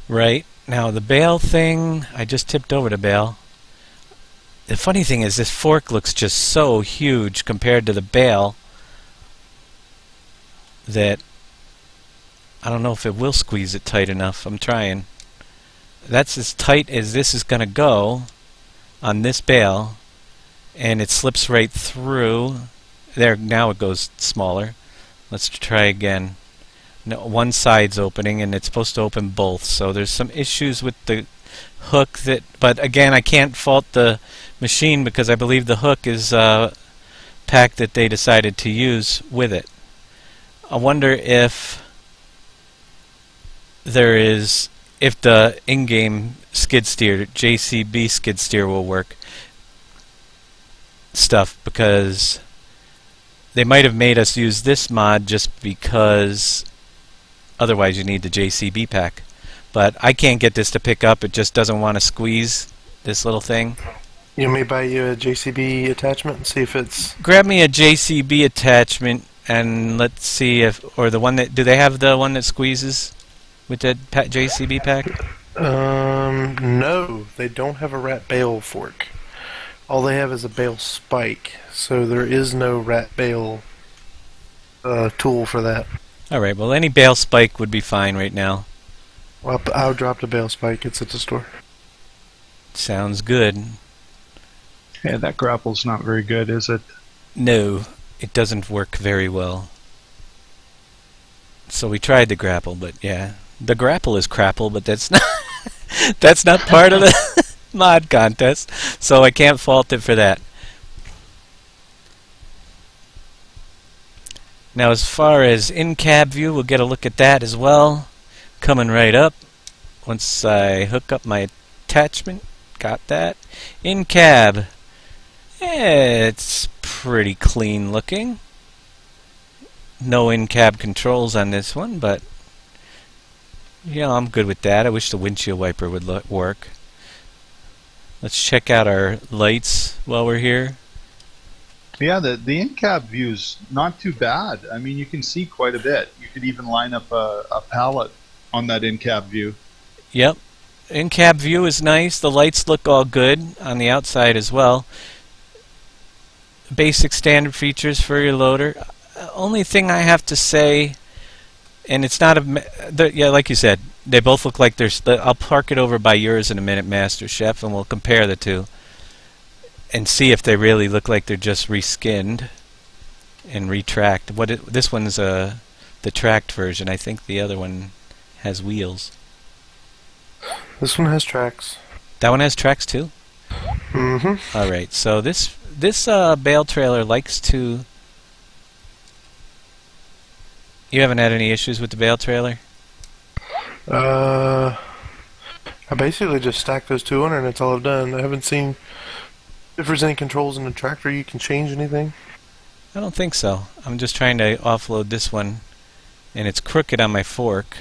Right. Now the bale thing, I just tipped over the bale. The funny thing is this fork looks just so huge compared to the bale that I don't know if it will squeeze it tight enough. I'm trying. That's as tight as this is going to go on this bale. And it slips right through. There, now it goes smaller. Let's try again. No, one side's opening, and it's supposed to open both. So there's some issues with the hook that. But again, I can't fault the machine because I believe the hook is a pack that they decided to use with it. I wonder if if the in-game skid steer, JCB skid steer, will work. Stuff, because they might have made us use this mod just because otherwise you need the JCB pack. But I can't get this to pick up. It just doesn't want to squeeze this little thing. You want me to buy you a JCB attachment and see if it's... Grab me a JCB attachment and let's see if... Or the one that... Do they have the one that squeezes with that JCB pack? No. They don't have a rat bale fork. All they have is a bale spike, so there is no rat bale tool for that. Alright, well any bale spike would be fine right now. Well, I'll drop the bale spike. It's at the store. Sounds good. Yeah, that grapple's not very good, is it? No, it doesn't work very well. So we tried the grapple, but yeah. The grapple is crapple, but that's not that's not part of the mod contest, so I can't fault it for that. Now as far as in-cab view, we'll get a look at that as well. Coming right up. Once I hook up my attachment, got that. In-cab. It's pretty clean looking. No in-cab controls on this one, but yeah, I'm good with that. I wish the windshield wiper would work. Let's check out our lights while we're here. Yeah, the in-cab view's not too bad. I mean, you can see quite a bit. You could even line up a pallet on that in-cab view. Yep. In-cab view is nice. The lights look all good on the outside as well. Basic standard features for your loader. Only thing I have to say, and it's not a... Yeah, like you said, they both look like they're... I'll park it over by yours in a minute, Master Chef, and we'll compare the two and see if they really look like they're just reskinned and retracked. This one's the tracked version. I think the other one has wheels. This one has tracks. That one has tracks too? Mm-hmm. Alright, so this Bale trailer likes to... You haven't had any issues with the Bale trailer? I basically just stacked those two on and that's all I've done. I haven't seen if there's any controls in the tractor you can change anything. I don't think so. I'm just trying to offload this one, and it's crooked on my fork,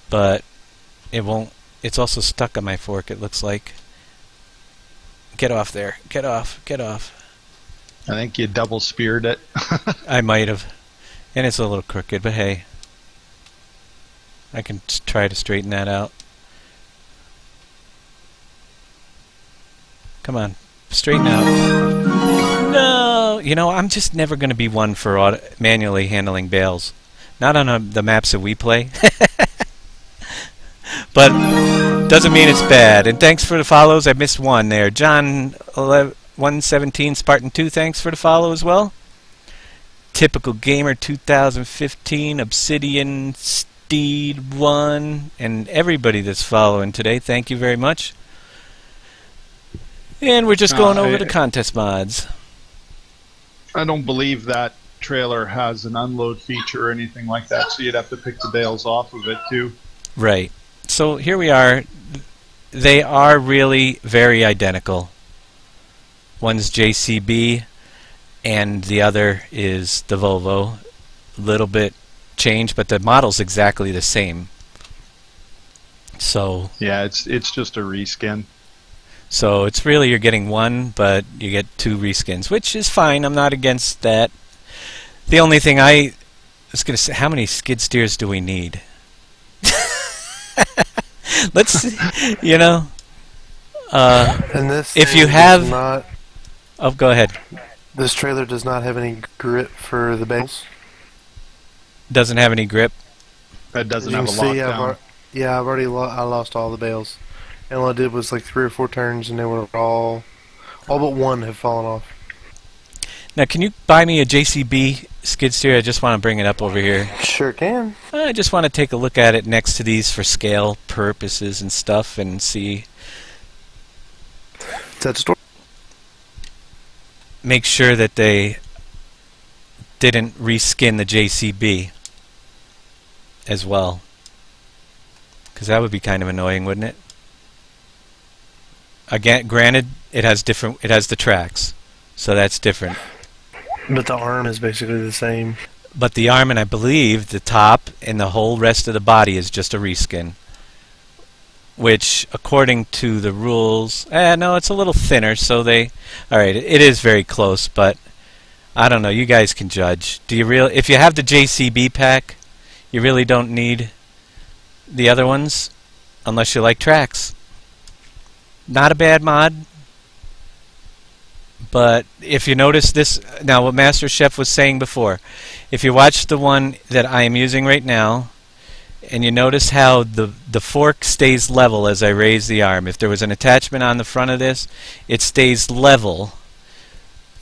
but it won't. It's also stuck on my fork, it looks like. Get off there. Get off. Get off. I think you double speared it. I might have. And it's a little crooked, but hey. I can try to straighten that out. Come on. Straighten out. No! You know, I'm just never going to be one for manually handling bales. Not on the maps that we play. But doesn't mean it's bad. And thanks for the follows. I missed one there. John 117 Spartan 2, thanks for the follow as well. Typical Gamer 2015, Obsidian Steed 1, and everybody that's following today, thank you very much. And we're just going over the contest mods. I don't believe that trailer has an unload feature or anything like that, so you'd have to pick the bales off of it too. Right. So here we are. They are really very identical. One's JCB and the other is the Volvo. A little bit changed, but the model's exactly the same. So yeah, it's just a reskin. So it's really you're getting one, but you get two reskins, which is fine. I'm not against that. The only thing I was going to say, how many skid steers do we need? Let's, you know, and this if you have, not, oh, go ahead. This trailer does not have any grip for the bales. Doesn't have any grip. That doesn't have a lockdown. Yeah, I've already I lost all the bales, and all I did was like 3 or 4 turns, and they were all but one have fallen off. Now, can you buy me a JCB skid steer? I just want to bring it up over here. Sure can. I just want to take a look at it next to these for scale purposes and stuff and see. That's story. Make sure that they didn't reskin the JCB as well. Because that would be kind of annoying, wouldn't it? Again, granted, it has the tracks, so that's different. But the arm is basically the same. But the arm and I believe the top and the whole rest of the body is just a reskin. Which, according to the rules, no, it's a little thinner, so they... Alright, it is very close, but I don't know, you guys can judge. Do you really... If you have the JCB pack, you really don't need the other ones, unless you like tracks. Not a bad mod. But if you notice this, now what Master Chef was saying before, if you watch the one that I am using right now, and you notice how the fork stays level as I raise the arm. If there was an attachment on the front of this, it stays level.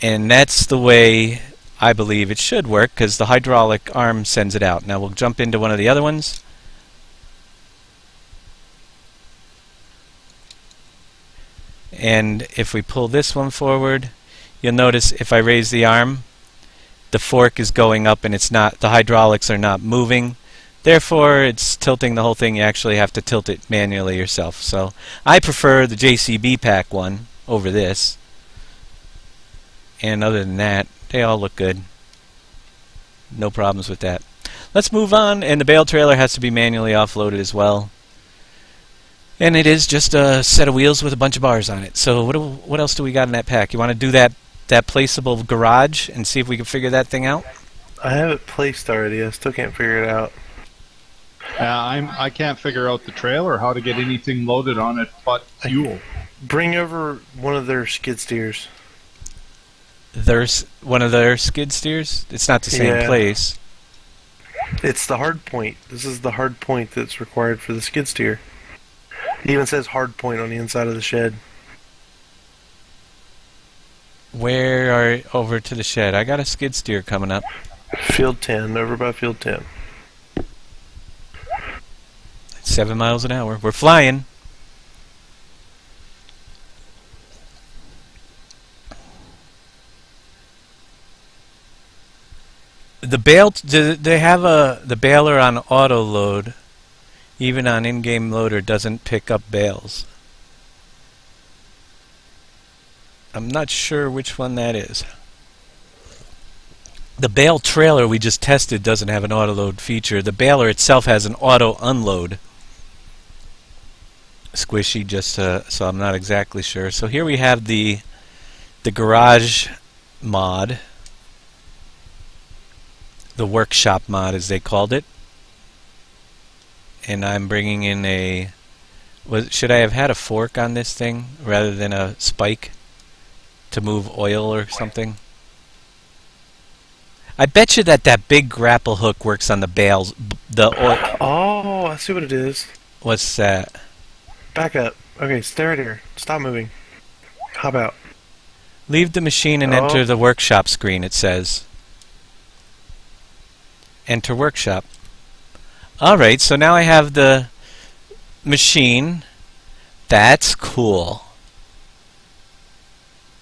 And that's the way I believe it should work, because the hydraulic arm sends it out. Now we'll jump into one of the other ones. And if we pull this one forward, you'll notice if I raise the arm, the fork is going up and it's not, the hydraulics are not moving. Therefore, it's tilting the whole thing. You actually have to tilt it manually yourself. So I prefer the JCB pack one over this. And other than that, they all look good. No problems with that. Let's move on. And the bale trailer has to be manually offloaded as well. And it is just a set of wheels with a bunch of bars on it. So what else do we got in that pack? You want to do that placeable garage and see if we can figure that thing out? I have it placed already. I still can't figure it out. I can't figure out the trailer, how to get anything loaded on it but fuel. Bring over one of their skid steers. One of their skid steers? It's not the same place. It's the hard point. This is the hard point that's required for the skid steer. It even says hard point on the inside of the shed. Where are over to the shed? I got a skid steer coming up. Field 10, over by field 10. 7 miles an hour. We're flying. The bale, they have the baler on auto load. Even on in-game loader doesn't pick up bales. I'm not sure which one that is. The Bale trailer we just tested doesn't have an auto load feature. The baler itself has an auto unload. Squishy, just so I'm not exactly sure. So here we have the garage mod, the workshop mod as they called it, and I'm bringing in a. Should I have had a fork on this thing rather than a spike to move oil or something? I bet you that big grapple hook works on the bales. Oh, I see what it is. What's that? Back up. Okay, stay right here. Stop moving. Hop out. Leave the machine and enter the workshop screen, it says. Enter workshop. Alright, so now I have the machine. That's cool.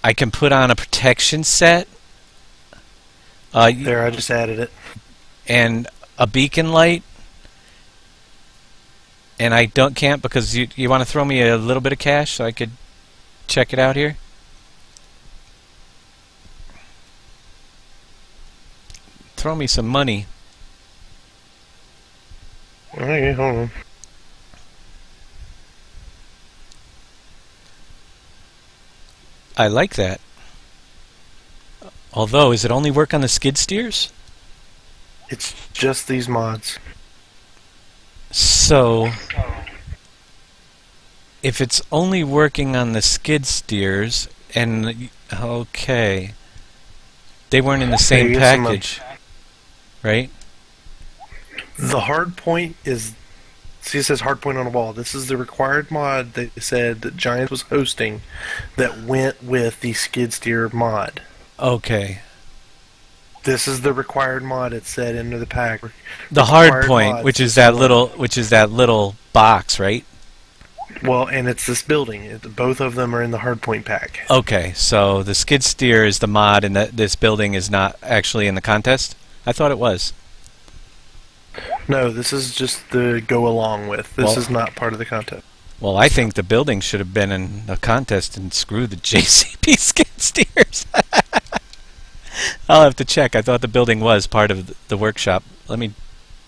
I can put on a protection set. There, I just added it. And a beacon light. And I can't because you want to throw me a little bit of cash so I could check it out here? Throw me some money. Okay, hold on. I like that. Although, does it only work on the skid steers? It's just these mods. So, if it's only working on the skid steers, and okay, they weren't in the same package, right? The hard point is, see, it says hard point on the wall. This is the required mod they said that Giant was hosting that went with the skid steer mod. Okay. This is the required mod it said into the pack. The hard point, which is that little box, right? Well, and it's this building. Both of them are in the hard point pack. Okay, so the skid steer is the mod, and this building is not actually in the contest? I thought it was. No, this is just the go along with. This is not part of the contest. Well, I think the building should have been in the contest and screw the JCP skid steers. I'll have to check. I thought the building was part of the workshop. Let me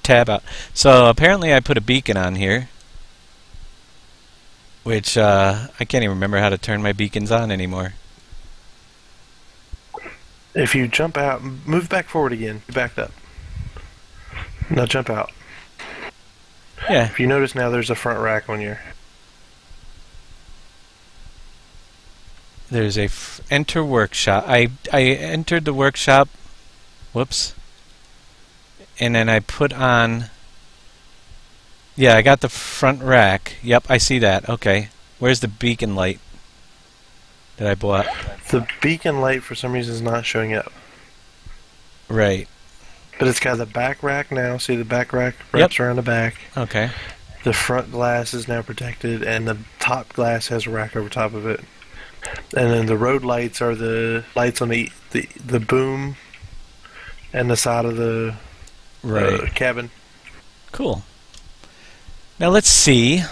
tab out. So apparently I put a beacon on here, which I can't even remember how to turn my beacons on anymore. If you jump out, move back forward again. You backed up. Now jump out. Yeah. If you notice now, there's a front rack on your. There's a enter workshop. I entered the workshop. Whoops. And then I put on. Yeah, I got the front rack. Yep, I see that. Okay. Where's the beacon light that I bought? The beacon light for some reason is not showing up. Right. But it's got the back rack now. See, the back rack wraps around the back. Okay. The front glass is now protected, and the top glass has a rack over top of it. And then the road lights are the lights on the boom and the side of the cabin. Cool. Now let's see.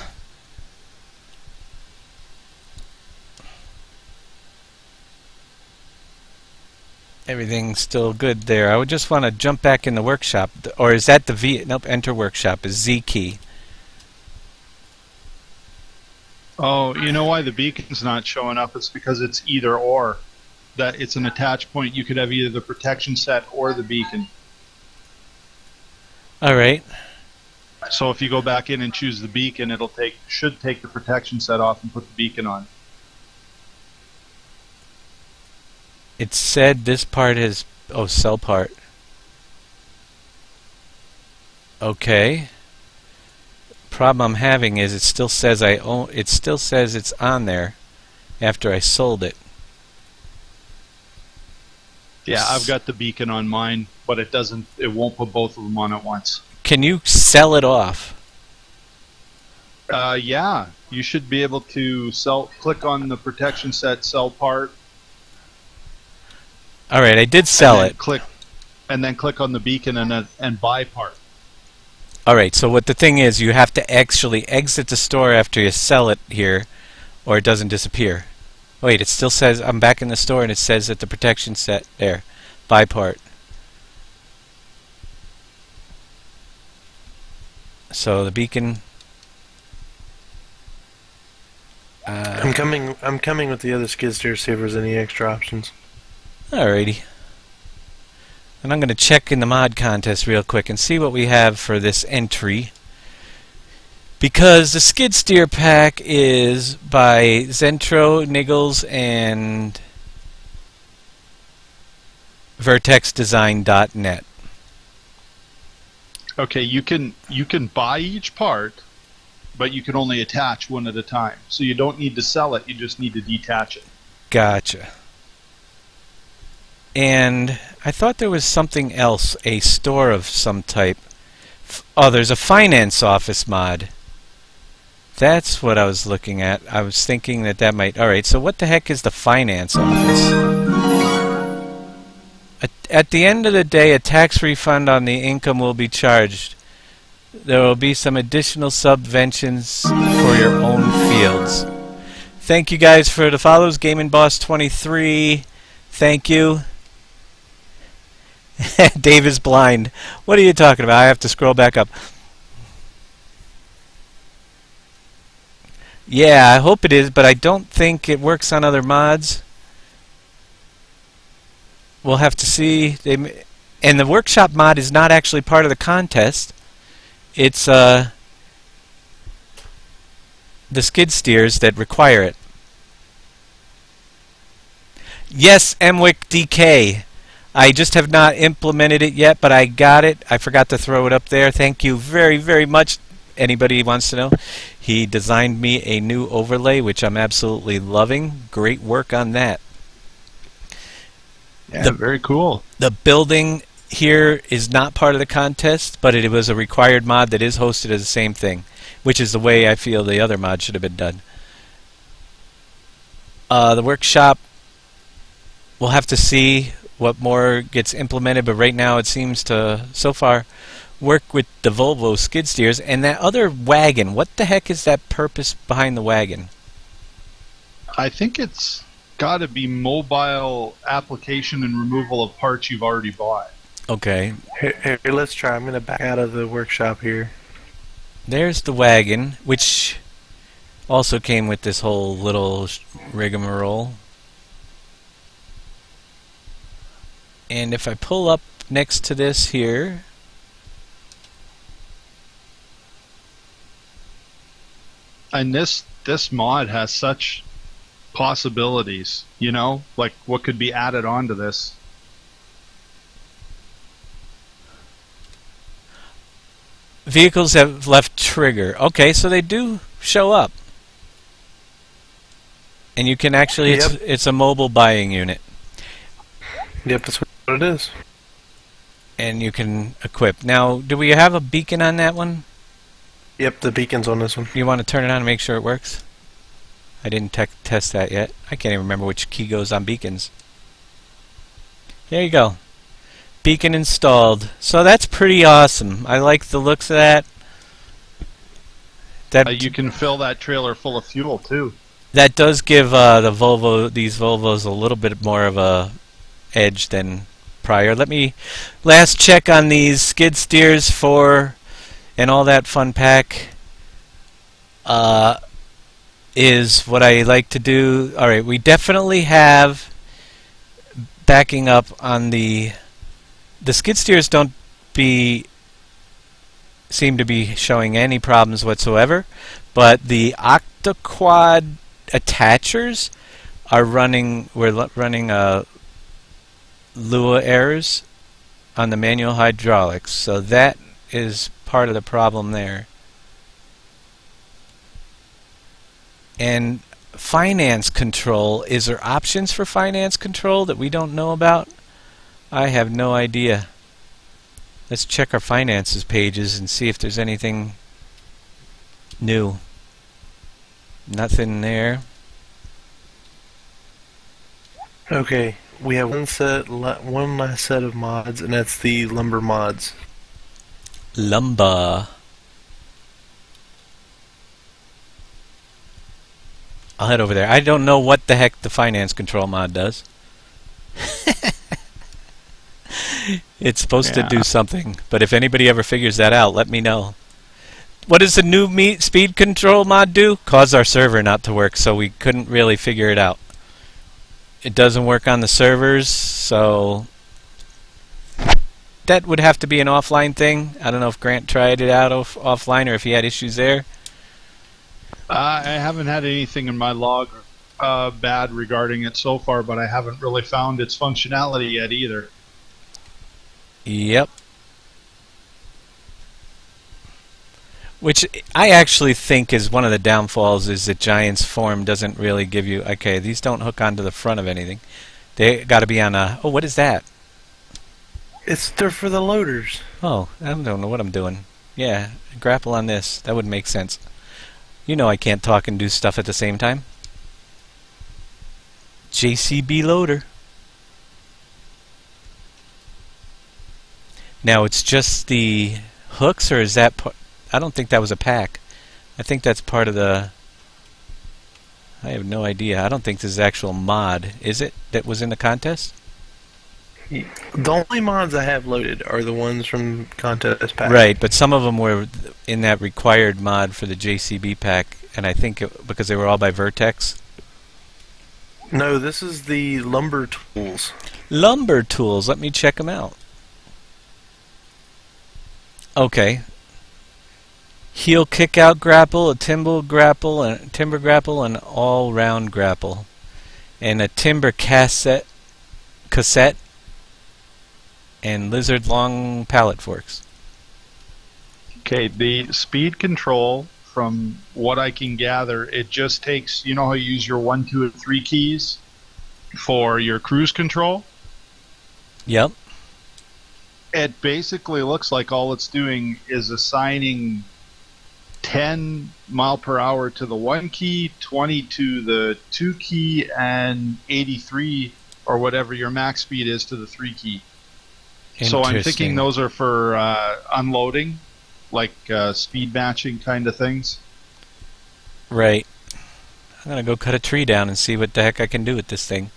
Everything's still good there. I would just want to jump back in the workshop. Or is that the V? Nope, enter workshop is Z key. Oh, you know why the beacon's not showing up? It's because it's either or. That it's an attach point. You could have either the protection set or the beacon. All right. So if you go back in and choose the beacon, should take the protection set off and put the beacon on. It said this part is cell part. Okay. Problem I'm having is it still says it's on there after I sold it. Yeah, I've got the beacon on mine, but it won't put both of them on at once. Can you sell it off? Yeah, you should be able to click on the protection set, sell part. All right, I did sell it. And then click on the beacon and buy part. All right, so what the thing is, you have to actually exit the store after you sell it here, or it doesn't disappear. Wait, it still says I'm back in the store, and it says that the protection set there, buy part. So the beacon. I'm coming with the other skid steer to see if there's any extra options. Alrighty. And I'm going to check in the mod contest real quick and see what we have for this entry. Because the skid steer pack is by Zentro, Niggles, and VertexDesign.net. Okay, you can buy each part, but you can only attach one at a time. So you don't need to sell it, you just need to detach it. Gotcha. And I thought there was something else, a store of some type. Oh, there's a finance office mod. That's what I was looking at. I was thinking that might... Alright, so what the heck is the finance office? At the end of the day, a tax refund on the income will be charged. There will be some additional subventions for your own fields. Thank you guys for the follows. Gaming Boss 23. Thank you. Dave is blind. What are you talking about? I have to scroll back up. Yeah, I hope it is, but I don't think it works on other mods. We'll have to see. And the workshop mod is not actually part of the contest. It's the skid steers that require it. Yes, MWIC DK. I just have not implemented it yet, but I got it. I forgot to throw it up there. Thank you very, very much. Anybody wants to know? He designed me a new overlay, which I'm absolutely loving. Great work on that. Yeah, very cool. The building here is not part of the contest, but it was a required mod that is hosted as the same thing, which is the way I feel the other mod should have been done. The workshop, we'll have to see what more gets implemented, but right now it seems to, so far, work with the Volvo skid steers. And that other wagon, what the heck is that purpose behind the wagon? I think it's got to be mobile application and removal of parts you've already bought. Okay. Here, let's try. I'm going to back out of the workshop here. There's the wagon, which also came with this whole little rigmarole. And if I pull up next to this here, and this mod has such possibilities, you know, like what could be added onto this. Vehicles have left trigger. Okay, so they do show up. And you can actually, Yep. it's a mobile buying unit. Yep, that's what it is. And you can equip. Now, do we have a beacon on that one? Yep, the beacon's on this one. You want to turn it on and make sure it works? I didn't test that yet. I can't even remember which key goes on beacons. There you go. Beacon installed. So that's pretty awesome. I like the looks of that. You can fill that trailer full of fuel too. That does give these Volvos a little bit more of a edge than prior. Let me last check on these skid steers and all that fun pack. Is what I like to do. Alright, we definitely have backing up on the skid steers seem to be showing any problems whatsoever, but the octaquad attachers are running, we're running Lua errors on the manual hydraulics, so that is part of the problem there. And finance control, is there options for finance control that we don't know about? I have no idea. Let's check our finances pages and see if there's anything new. Nothing there. Okay, we have one last set of mods, and that's the lumber mods. Lumber. I'll head over there. I don't know what the heck the finance control mod does. It's supposed to do something, but if anybody ever figures that out, let me know. What does the new speed control mod do? Cause our server not to work, so we couldn't really figure it out. It doesn't work on the servers, so that would have to be an offline thing. I don't know if Grant tried it out offline or if he had issues there. I haven't had anything in my log bad regarding it so far, but I haven't really found its functionality yet either. Yep. Which I actually think is one of the downfalls, is that Giant's form doesn't really give you... Okay, these don't hook onto the front of anything. They got to be on a... Oh, what is that? They're for the loaders. Oh, I don't know what I'm doing. Yeah, grapple on this. That would make sense. You know I can't talk and do stuff at the same time. JCB loader. Now it's just the hooks, or is that part? I don't think that was a pack. I think that's part of the... I have no idea. I don't think this is actual mod. Is it that was in the contest? The only mods I have loaded are the ones from contest pack. Right, but some of them were in that required mod for the JCB pack, and I think because they were all by Vertex. No, this is the lumber tools. Lumber tools. Let me check them out. Okay. Heel kick out grapple, a timber grapple, and all round grapple, and a timber cassette, and lizard long pallet forks. Okay, the speed control, from what I can gather, it just takes, you know how you use your 1, 2, and 3 keys for your cruise control? Yep. It basically looks like all it's doing is assigning 10 mile per hour to the 1 key, 20 to the 2 key, and 83 or whatever your max speed is to the 3 key. So I'm thinking those are for unloading, like speed matching kind of things. Right. I'm gonna go cut a tree down and see what the heck I can do with this thing.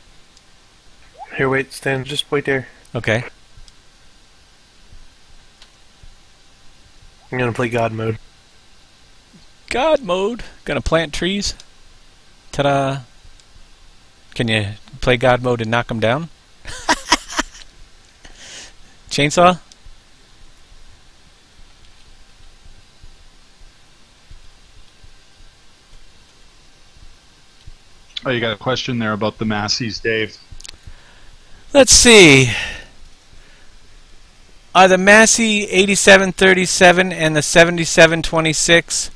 Here, wait, Stan, just wait there. Okay. I'm gonna play God mode. God mode. Gonna plant trees. Ta-da. Can you play God mode and knock them down? Chainsaw? Oh, you got a question there about the Massies, Dave. Let's see. Are the Massey 8737 and the 7726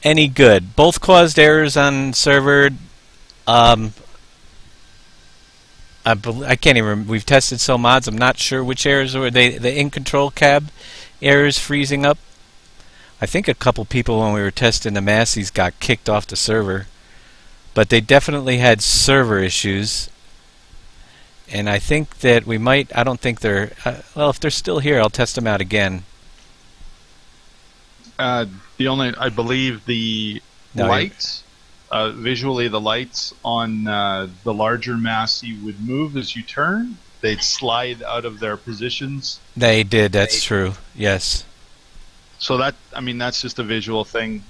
any good? Both caused errors on server. I can't even remember. We've tested some mods. I'm not sure which errors were. The in-control cab errors freezing up. I think a couple people when we were testing the Masseys got kicked off the server. But they definitely had server issues. And I think that we might... I don't think they're... well, if they're still here, I'll test them out again. I believe the lights... visually, the lights on the larger Massey would move as you turn. They'd slide out of their positions. They did. That's true. Yes. So that's just a visual thing.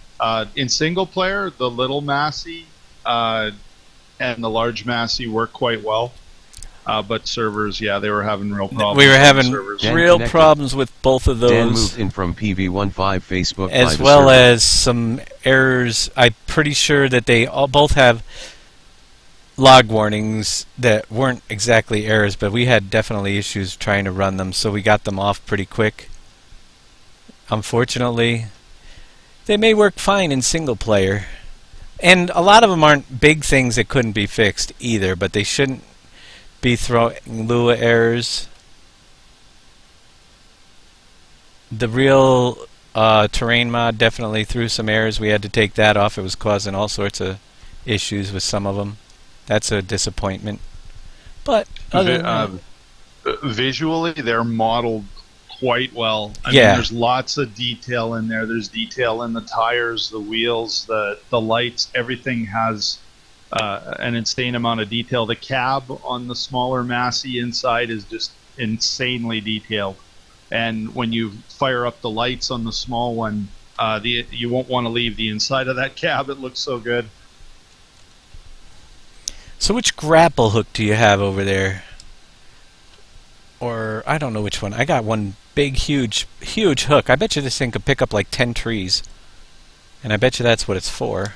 In single player, the little Massey and the large Massey work quite well. But servers, yeah, they were having real problems. We were having real problems with both of those. Dan moved in from PV15 Facebook, as well as some errors. I'm pretty sure that they both have log warnings that weren't exactly errors, but we had definitely issues trying to run them, so we got them off pretty quick. Unfortunately, they may work fine in single player, and a lot of them aren't big things that couldn't be fixed either, but they shouldn't be throwing Lua errors. The real terrain mod definitely threw some errors. We had to take that off. It was causing all sorts of issues with some of them. That's a disappointment. But visually, they're modeled quite well. I mean, there's lots of detail in there. There's detail in the tires, the wheels, the lights. Everything has an insane amount of detail. The cab on the smaller Massey inside is just insanely detailed. And when you fire up the lights on the small one, You won't want to leave the inside of that cab. It looks so good. So which grapple hook do you have over there? Or, I don't know which one. I got one big, huge hook. I bet you this thing could pick up like 10 trees. And I bet you that's what it's for.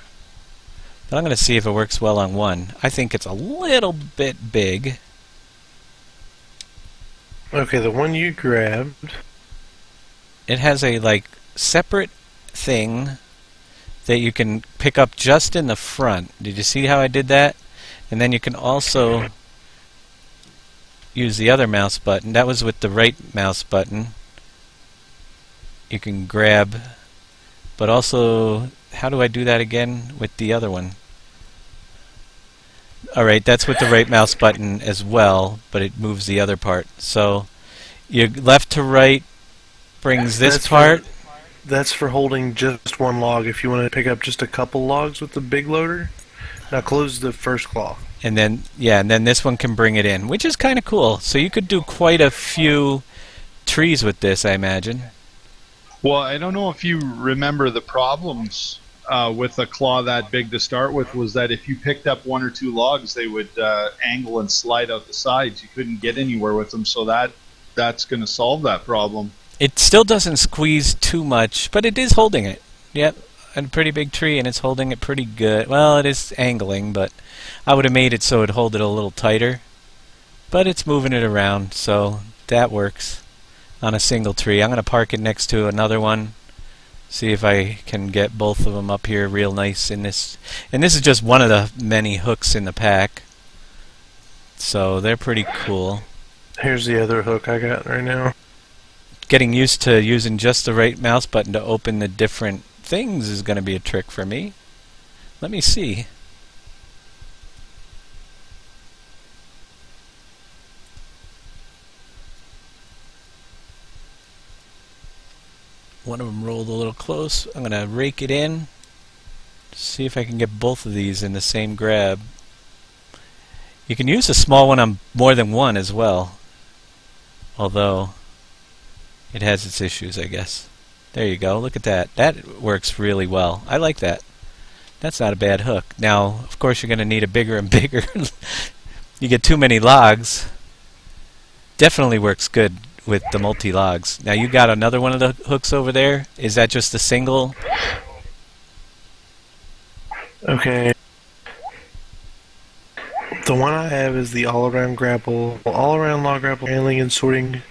But I'm going to see if it works well on one. I think it's a little bit big. Okay, the one you grabbed. It has a, like, separate thing that you can pick up just in the front. Did you see how I did that? And then you can also use the other mouse button. That was with the right mouse button. You can grab, but also, how do I do that again with the other one? Alright, that's with the right mouse button as well, but it moves the other part. So, your left to right brings this part. That's for holding just one log if you want to pick up just a couple logs with the big loader. Now close the first claw. And then, yeah, and then this one can bring it in, which is kind of cool. So you could do quite a few trees with this, I imagine. Well, I don't know if you remember the problems with a claw that big to start with, was that if you picked up one or two logs, they would angle and slide out the sides. You couldn't get anywhere with them, so that's going to solve that problem. It still doesn't squeeze too much, but it is holding it. Yep, a pretty big tree, and it's holding it pretty good. Well, it is angling, but I would have made it so it'd hold it a little tighter. But it's moving it around, so that works on a single tree. I'm going to park it next to another one. See if I can get both of them up here real nice in this. And this is just one of the many hooks in the pack. So they're pretty cool. Here's the other hook I got right now. Getting used to using just the right mouse button to open the different things is going to be a trick for me. Let me see. One of them rolled a little close. I'm going to rake it in. See if I can get both of these in the same grab. You can use a small one on more than one as well. Although it has its issues, I guess. There you go. Look at that. That works really well. I like that. That's not a bad hook. Now, of course, you're going to need a bigger and bigger. You get too many logs. Definitely works good with the multi-logs. Now, you got another one of the hooks over there. Is that just a single? Okay. The one I have is the all-around grapple. All-around log grapple handling and sorting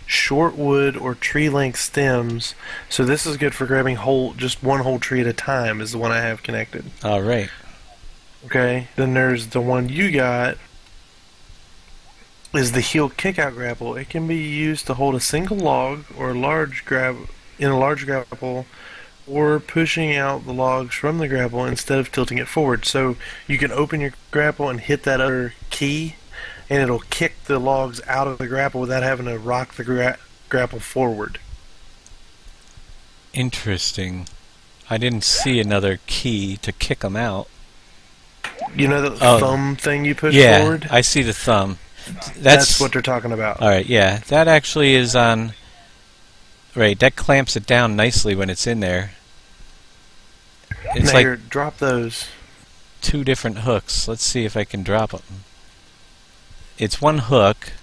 short wood or tree-length stems. So this is good for grabbing just one whole tree at a time is the one I have connected. All right. Okay. Then there's the one you got is the heel kick-out grapple. It can be used to hold a single log or a large grapple, or pushing out the logs from the grapple instead of tilting it forward. So you can open your grapple and hit that other key, and it'll kick the logs out of the grapple without having to rock the grapple forward. Interesting. I didn't see another key to kick them out. You know the thumb thing you push forward? Yeah, I see the thumb. That's what they're talking about. Alright, yeah. That actually is on... Right, that clamps it down nicely when it's in there. It's now like here, drop those. two different hooks. Let's see if I can drop them. It's one hook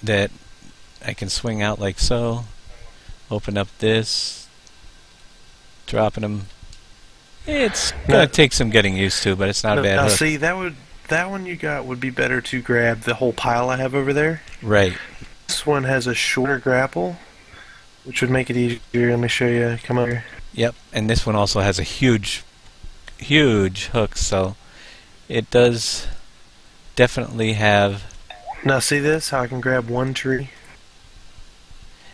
that I can swing out like so. Open up this. Dropping them. It's going to take some getting used to, but it's not a bad now hook. See, that one you got would be better to grab the whole pile I have over there. Right. This one has a shorter grapple, which would make it easier. Let me show you. Come over. Yep, and this one also has a huge hook, so it does definitely have... Now see this? How I can grab one tree?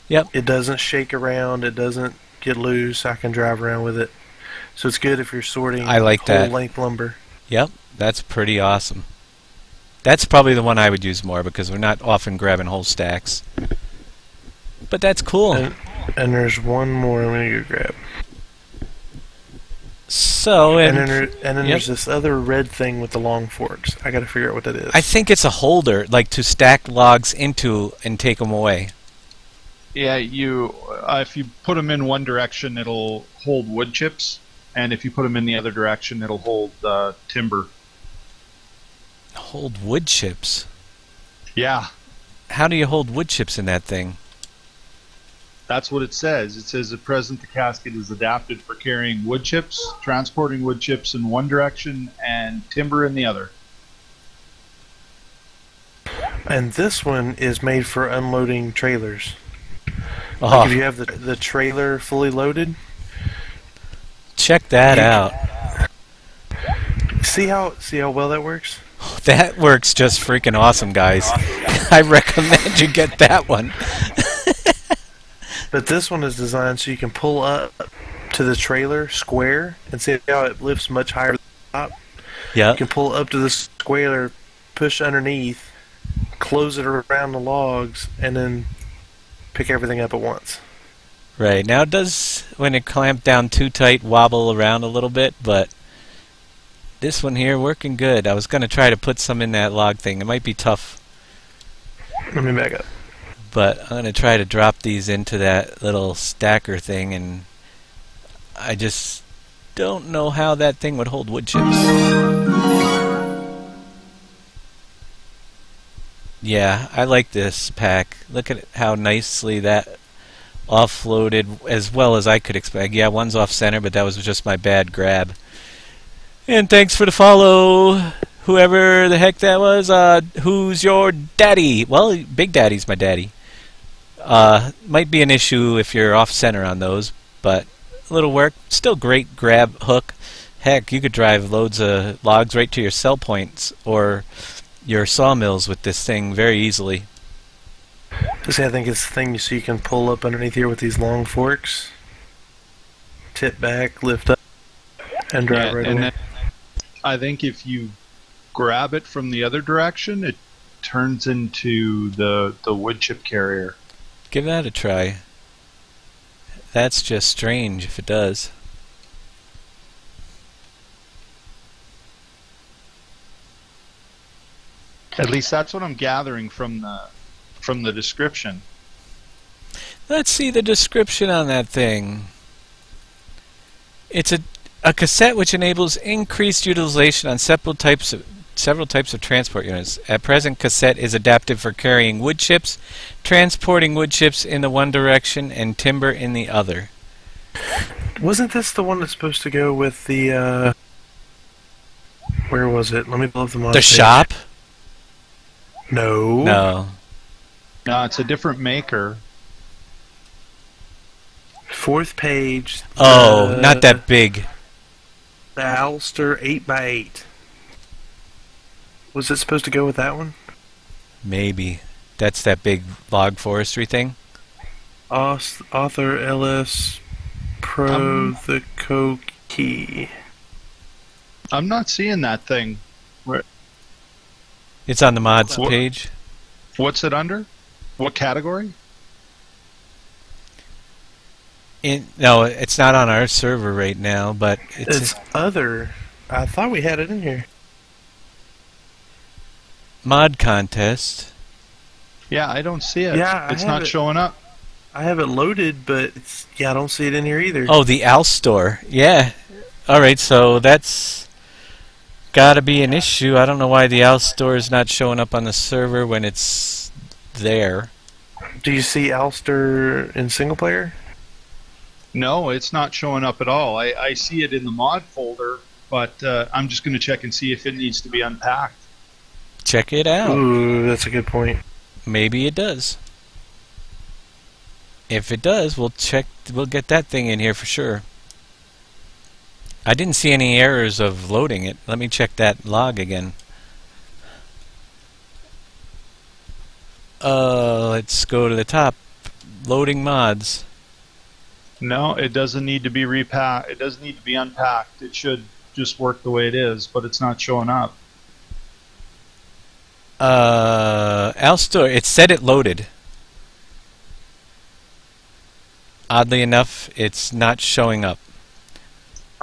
Yep. It doesn't shake around. It doesn't get loose. I can drive around with it. So it's good if you're sorting I like whole that. length lumber. Yep, that's pretty awesome. That's probably the one I would use more because we're not often grabbing whole stacks. But that's cool. And there's one more I'm going to go grab. So, and then there's this other red thing with the long forks. I got to figure out what that is. I think it's a holder, like to stack logs into and take them away. Yeah, if you put them in one direction, it'll hold wood chips, and if you put them in the other direction, it'll hold timber. Hold wood chips? Yeah. How do you hold wood chips in that thing? That's what it says. It says at present the casket is adapted for carrying wood chips, transporting wood chips in one direction, and timber in the other. And this one is made for unloading trailers. Oh, Like if you have the trailer fully loaded. check that out. See how well that works? That works just freaking awesome, guys. I recommend you get that one. But this one is designed so you can pull up to the trailer square and see how it lifts much higher than the top. Yeah. You can pull up to the square, push underneath, close it around the logs, and then pick everything up at once. Right. Now it does, when it clamped down too tight, wobble around a little bit, but this one here working good. I was going to try to put some in that log thing. It might be tough, Let me back up. but I'm going to try to drop these into that little stacker thing, and I just don't know how that thing would hold wood chips. Yeah, I like this pack. Look at how nicely that offloaded as well as I could expect. Yeah, one's off center, but that was just my bad grab. And thanks for the follow, whoever the heck that was. Who's your daddy? Well, Big Daddy's my daddy. Might be an issue if you're off center on those, but a little work. Still great grab hook. Heck, you could drive loads of logs right to your sell points or your sawmills with this thing very easily. See, I think it's the thing so you can pull up underneath here with these long forks, tip back, lift up, and drive right and away. I think if you grab it from the other direction, it turns into the wood chip carrier. Give that a try. That's just strange if it does. At least that's what I'm gathering from the description. Let's see the description on that thing. It's a cassette which enables increased utilization on several types of transport units. At present, cassette is adapted for carrying wood chips, transporting wood chips in the one direction, and timber in the other. Wasn't this the one that's supposed to go with the, where was it? Let me pull up the mod The page. shop? No. No. No, it's a different maker. Fourth page. Oh, not that big. The Alster 8x8. Was it supposed to go with that one? Maybe. That's that big log forestry thing? Author LS Pro the Koki. I'm not seeing that thing. It's on the mods What? page. What's it under? What category? No, it's not on our server right now, but It's other. I thought we had it in here. mod contest. Yeah, I don't see it. Yeah, it's not showing up. I have it loaded, but I don't see it in here either. Oh, the Al store. Yeah. Alright, so that's gotta be an issue. I don't know why the Al store is not showing up on the server when it's there. Do you see Alster in single player? No, it's not showing up at all. I see it in the mod folder, but I'm just going to check and see if it needs to be unpacked. Check it out. Ooh, that's a good point. Maybe it does. If it does, we'll get that thing in here for sure. I didn't see any errors of loading it. Let me check that log again. Let's go to the top. Loading mods. No, it doesn't need to be repacked. It doesn't need to be unpacked. It should just work the way it is, but it's not showing up. Alstore, it said it loaded. Oddly enough, it's not showing up.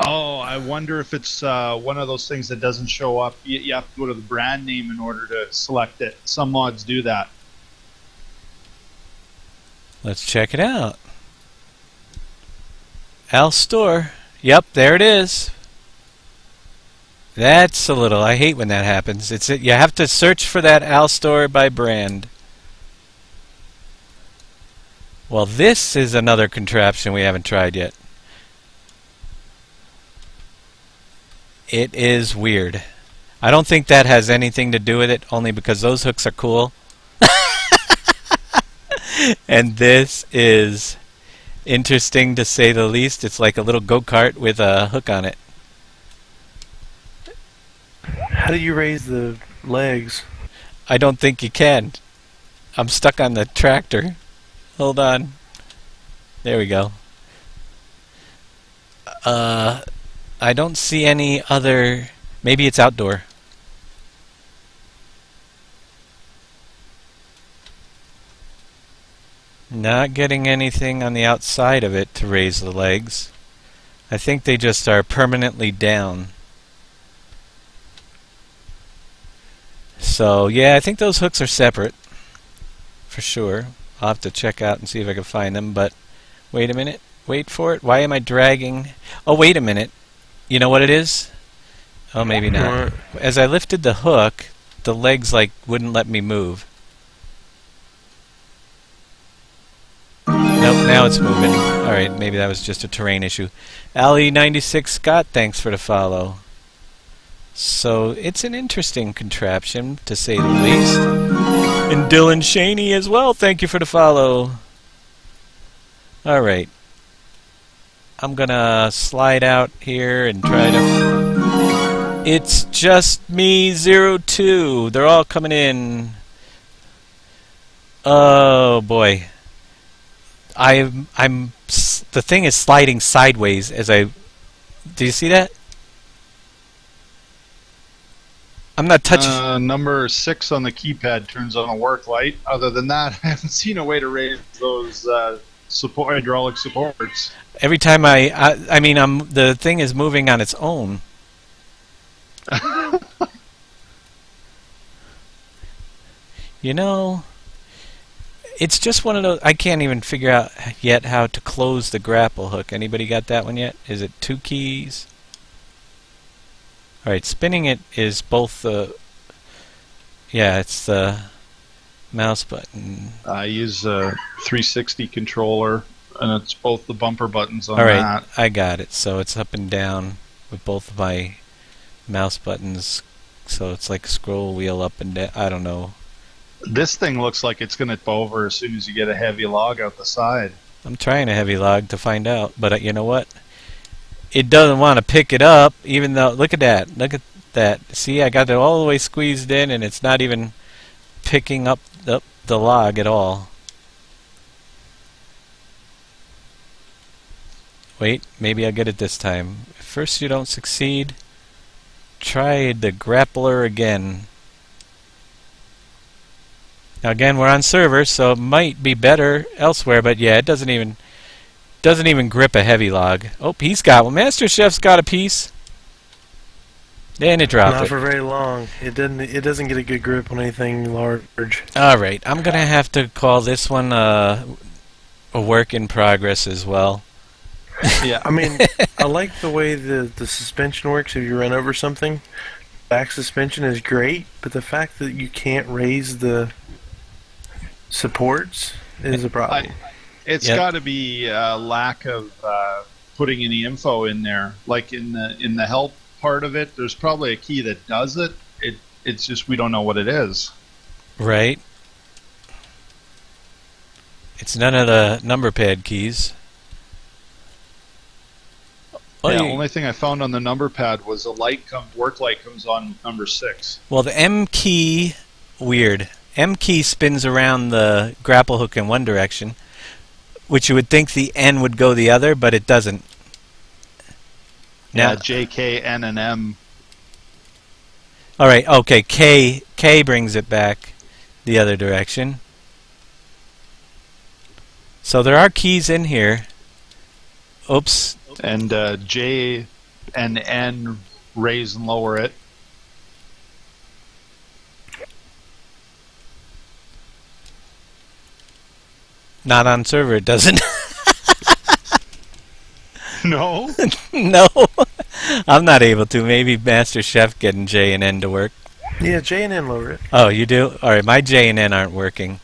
Oh, I wonder if it's one of those things that doesn't show up. You have to go to the brand name in order to select it. Some mods do that. Let's check it out. Al's store. Yep, there it is. That's a little. I hate when that happens. You have to search for that Al store by brand. Well, this is another contraption we haven't tried yet. It is weird. I don't think that has anything to do with it, only because those hooks are cool. And this is interesting to say the least. It's like a little go-kart with a hook on it. How do you raise the legs? I don't think you can. I'm stuck on the tractor. Hold on. There we go. I don't see any other... Maybe it's outdoor. Not getting anything on the outside of it to raise the legs. I think they just are permanently down. So, yeah, I think those hooks are separate. For sure. I'll have to check out and see if I can find them, but wait a minute. Wait for it. Why am I dragging? Oh, wait a minute. You know what it is? Oh, maybe not. As I lifted the hook, the legs, like, wouldn't let me move. Nope, now it's moving. Alright, maybe that was just a terrain issue. Ali96 Scott, thanks for the follow. So, it's an interesting contraption, to say the least. And Dylan Shaney as well, thank you for the follow. Alright. I'm gonna slide out here and try to... It's just me, 02. They're all coming in. Oh, boy. The thing is sliding sideways as I... Do you see that? I'm not touching... Number 6 on the keypad turns on a work light. Other than that, I haven't seen a way to raise those hydraulic supports. Every time I mean, the thing is moving on its own. You know... It's just one of those... I can't even figure out yet how to close the grapple hook. Anybody got that one yet? Is it 2 keys? Alright, spinning it is both the... Yeah, it's the mouse button. I use a 360 controller, and it's both the bumper buttons on Alright, that. I got it. So it's up and down with both of my mouse buttons. So it's like a scroll wheel up and down. I don't know. This thing looks like it's going to tip over as soon as you get a heavy log out the side. I'm trying a heavy log to find out, but you know what? It doesn't want to pick it up, even though... Look at that. Look at that. See, I got it all the way squeezed in, and it's not even picking up the log at all. Wait, maybe I'll get it this time. If first you don't succeed, try the grappler again. Now again, we're on server, so it might be better elsewhere, but yeah, it doesn't even grip a heavy log. Oh, he's got one. Master Chef's got a piece. And it dropped. Not for very long. It doesn't get a good grip on anything large. All right, I'm gonna have to call this one a work in progress as well. Yeah, I mean, I like the way the suspension works. If you run over something, back suspension is great, but the fact that you can't raise the supports is a problem. It's got to be a lack of putting any info in there. Like in the help part of it, there's probably a key that does it. It's just we don't know what it is. Right. It's none of the number pad keys. Yeah, the only thing I found on the number pad was a work light comes on with number 6. Well, the M key, weird. M key spins around the grapple hook in one direction, which you would think the N would go the other, but it doesn't. Now, yeah, J, K, N, and M. All right, okay, K brings it back the other direction. So there are keys in here. Oops. And J and N raise and lower it. Not on server, it doesn't. No. No, I'm not able to. Maybe Master Chef getting J and N to work. Yeah, J and N lower it. Oh, you do? All right, my J and N aren't working.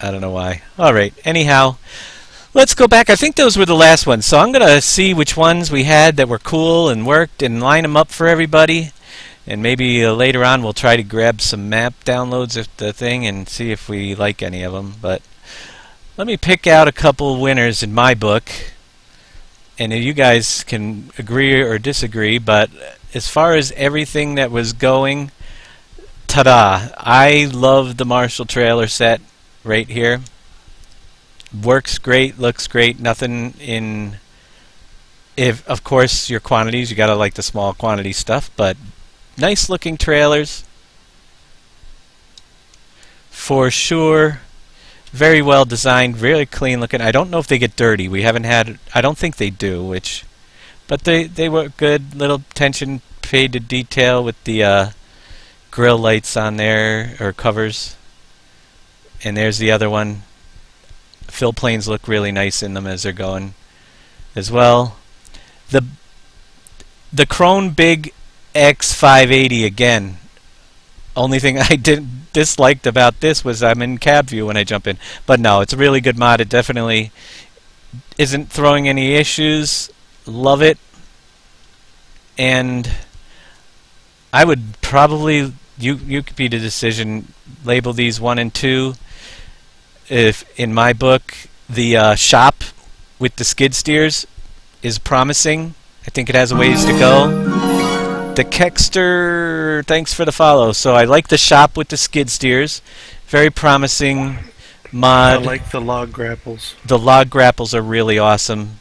I don't know why. All right. Anyhow, let's go back. I think those were the last ones. So I'm going to see which ones we had that were cool and worked and line them up for everybody. And maybe later on we'll try to grab some map downloads of the thing and see if we like any of them. But let me pick out a couple winners in my book. And you guys can agree or disagree. But as far as everything that was going, ta-da! I love the Marshall trailer set right here. Works great, looks great. Nothing in... If of course your quantities, you gotta like the small quantity stuff, but nice looking trailers for sure. Very well designed, very clean looking. I don't know if they get dirty. We haven't had... I don't think they do, which... But they were good. Little attention paid to detail with the grill lights on there, or covers. And there's the other one. Fill planes look really nice in them as they're going as well. The Krone Big X580 again. Only thing I disliked about this was I'm in cab view when I jump in. But no, it's a really good mod. It definitely isn't throwing any issues. Love it. And I would probably, you could be the decision, label these 1 and 2. If in my book the shop with the skid steers is promising. I think it has a ways to go. The Kexter, thanks for the follow. So I like the shop with the skid steers. Very promising mod. I like the log grapples. The log grapples are really awesome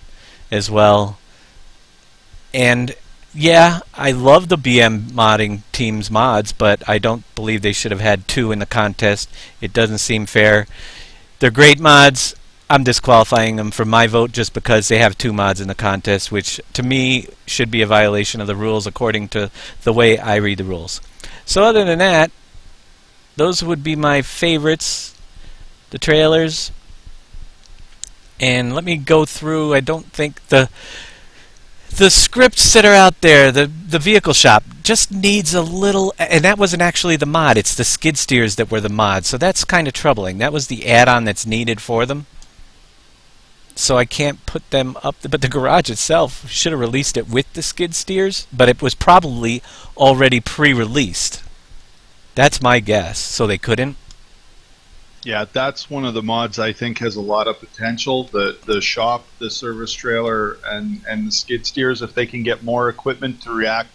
as well. And yeah, I love the BM modding team's mods, but I don't believe they should have had 2 in the contest. It doesn't seem fair. They're great mods. I'm disqualifying them from my vote just because they have 2 mods in the contest, which to me should be a violation of the rules according to the way I read the rules. So other than that, those would be my favorites, the trailers. And let me go through. I don't think the scripts that are out there, the vehicle shop, just needs a little, and that wasn't actually the mod, it's the skid steers that were the mod, so that's kind of troubling. That was the add-on that's needed for them. So I can't put them up, but the garage itself should have released it with the skid steers, but it was probably already pre-released. That's my guess, so they couldn't. Yeah, that's one of the mods I think has a lot of potential. The shop, the service trailer, and the skid steers, if they can get more equipment to react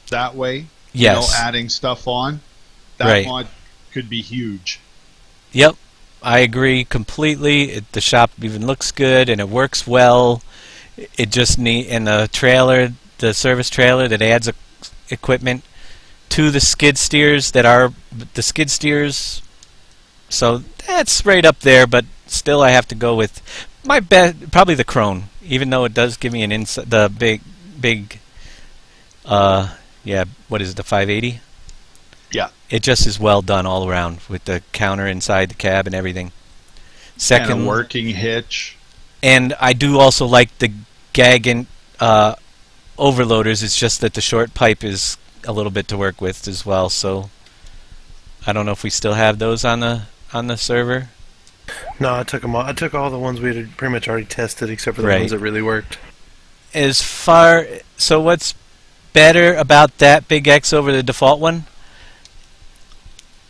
that way, yes, you know, adding stuff on, that right. mod could be huge. Yep, I agree completely. The shop even looks good and it works well. It just and the trailer, the service trailer that adds equipment to the skid steers that are the skid steers. So that's right up there, but still I have to go with my bet, probably the Krone, even though it does give me an the big yeah, what is it, the 580? Yeah. It just is well done all around with the counter inside the cab and everything. Second, and a working hitch. And I do also like the Gagan overloaders. It's just that the short pipe is a little bit to work with as well. So I don't know if we still have those on the server. No, I took them all. I took all the ones we had pretty much already tested, except for the ones that really worked. So what's better about that Big X over the default one?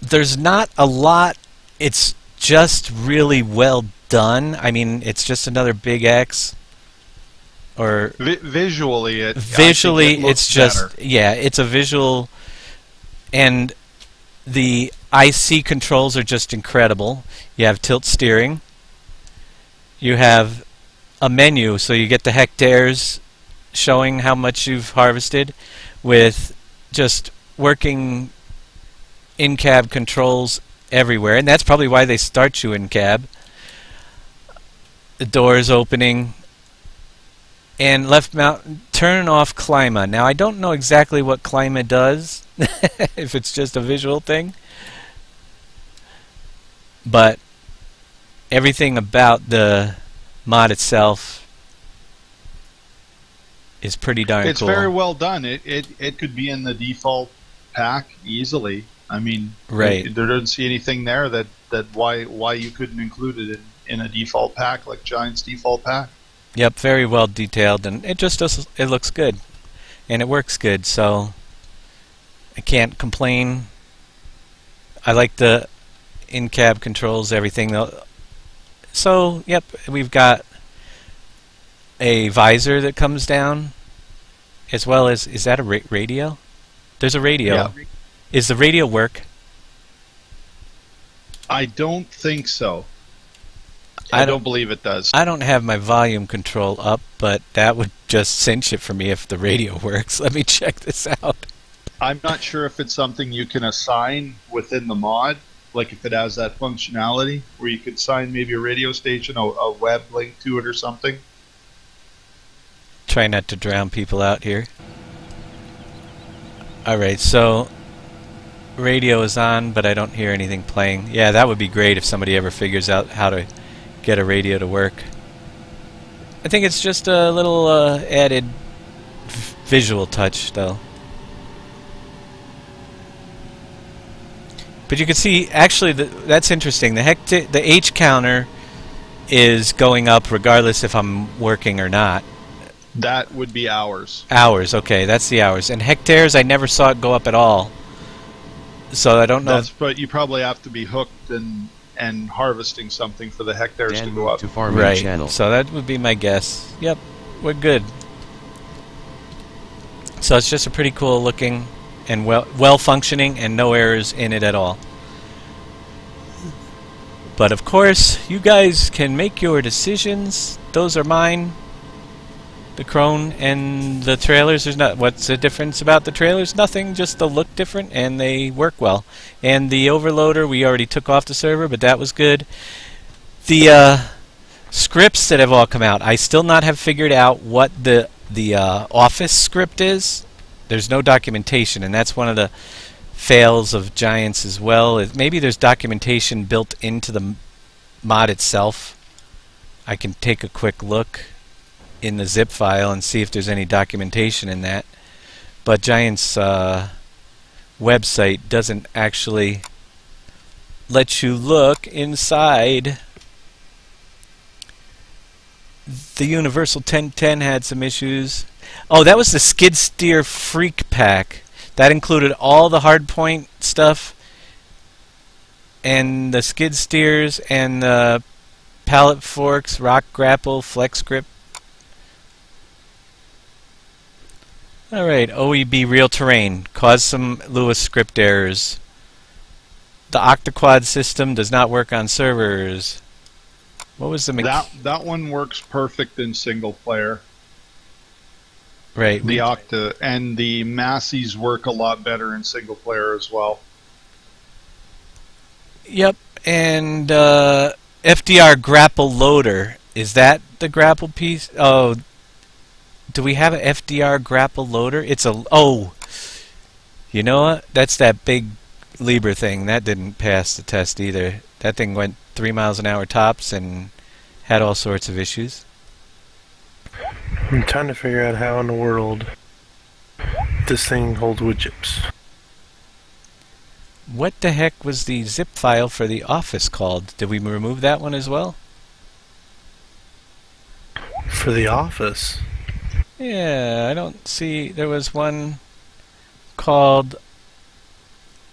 There's not a lot. It's just really well done. I mean, it's just another Big X. Or visually, it's just better. Yeah, it's a visual, and the IC controls are just incredible. You have tilt steering. You have a menu, so you get the hectares showing how much you've harvested with just working in-cab controls everywhere, and that's probably why they start you in cab. The doors opening, and left mountain, turn off Clima. Now I don't know exactly what Clima does, if it's just a visual thing, but everything about the mod itself is pretty darn It's cool. very well done. It could be in the default pack easily. I mean, Right. there doesn't see anything there that why you couldn't include it in a default pack like Giant's default pack. Yep, very well detailed, and it just does. It looks good, and it works good. So I can't complain. I like the in-cab controls, everything. So yep, we've got a visor that comes down, as well as, is that a radio? There's a radio. Yeah. Is the radio work? I don't think so. I don't believe it does. I don't have my volume control up, but that would just cinch it for me if the radio works. Let me check this out. I'm not sure if it's something you can assign within the mod, like if it has that functionality where you could assign maybe a radio station, a web link to it or something. Try not to drown people out here. Alright, so radio is on, but I don't hear anything playing. Yeah, that would be great if somebody ever figures out how to get a radio to work. I think it's just a little added visual touch, though. But you can see, actually, that's interesting. The H counter is going up regardless if I'm working or not. That would be hours. Hours, okay, that's the hours. And hectares, I never saw it go up at all. So I don't know. But you probably have to be hooked and harvesting something for the hectares Dan to go up. to farming Right, channel. so that would be my guess. Yep, we're good. So it's just a pretty cool looking and well functioning and no errors in it at all. But of course, you guys can make your decisions. Those are mine. The Crone and the trailers, there's not. What's the difference about the trailers? Nothing, just they look different and they work well. And the overloader we already took off the server, but that was good. The scripts that have all come out, I still not have figured out what the Office script is. There's no documentation, and that's one of the fails of Giants as well. Maybe there's documentation built into the mod itself. I can take a quick look in the zip file and see if there's any documentation in that. But Giant's website doesn't actually let you look inside. The Universal 1010 had some issues. Oh, that was the Skid Steer Freak Pack. That included all the hardpoint stuff and the skid steers and the pallet forks, rock grapple, flex grip. Alright, OEB Real Terrain caused some Lewis script errors. The Octaquad system does not work on servers. What was the that one works perfect in single player. Right. The Octa and the Massies work a lot better in single player as well. Yep, and FDR Grapple Loader. Is that the grapple piece? Oh, do we have an FDR Grapple Loader? It's a... Oh! You know what? That's that big Libre thing. That didn't pass the test either. That thing went 3 miles an hour tops and had all sorts of issues. I'm trying to figure out how in the world this thing holds wood chips. What the heck was the zip file for the Office called? Did we remove that one as well? For the Office? Yeah, I don't see... There was one called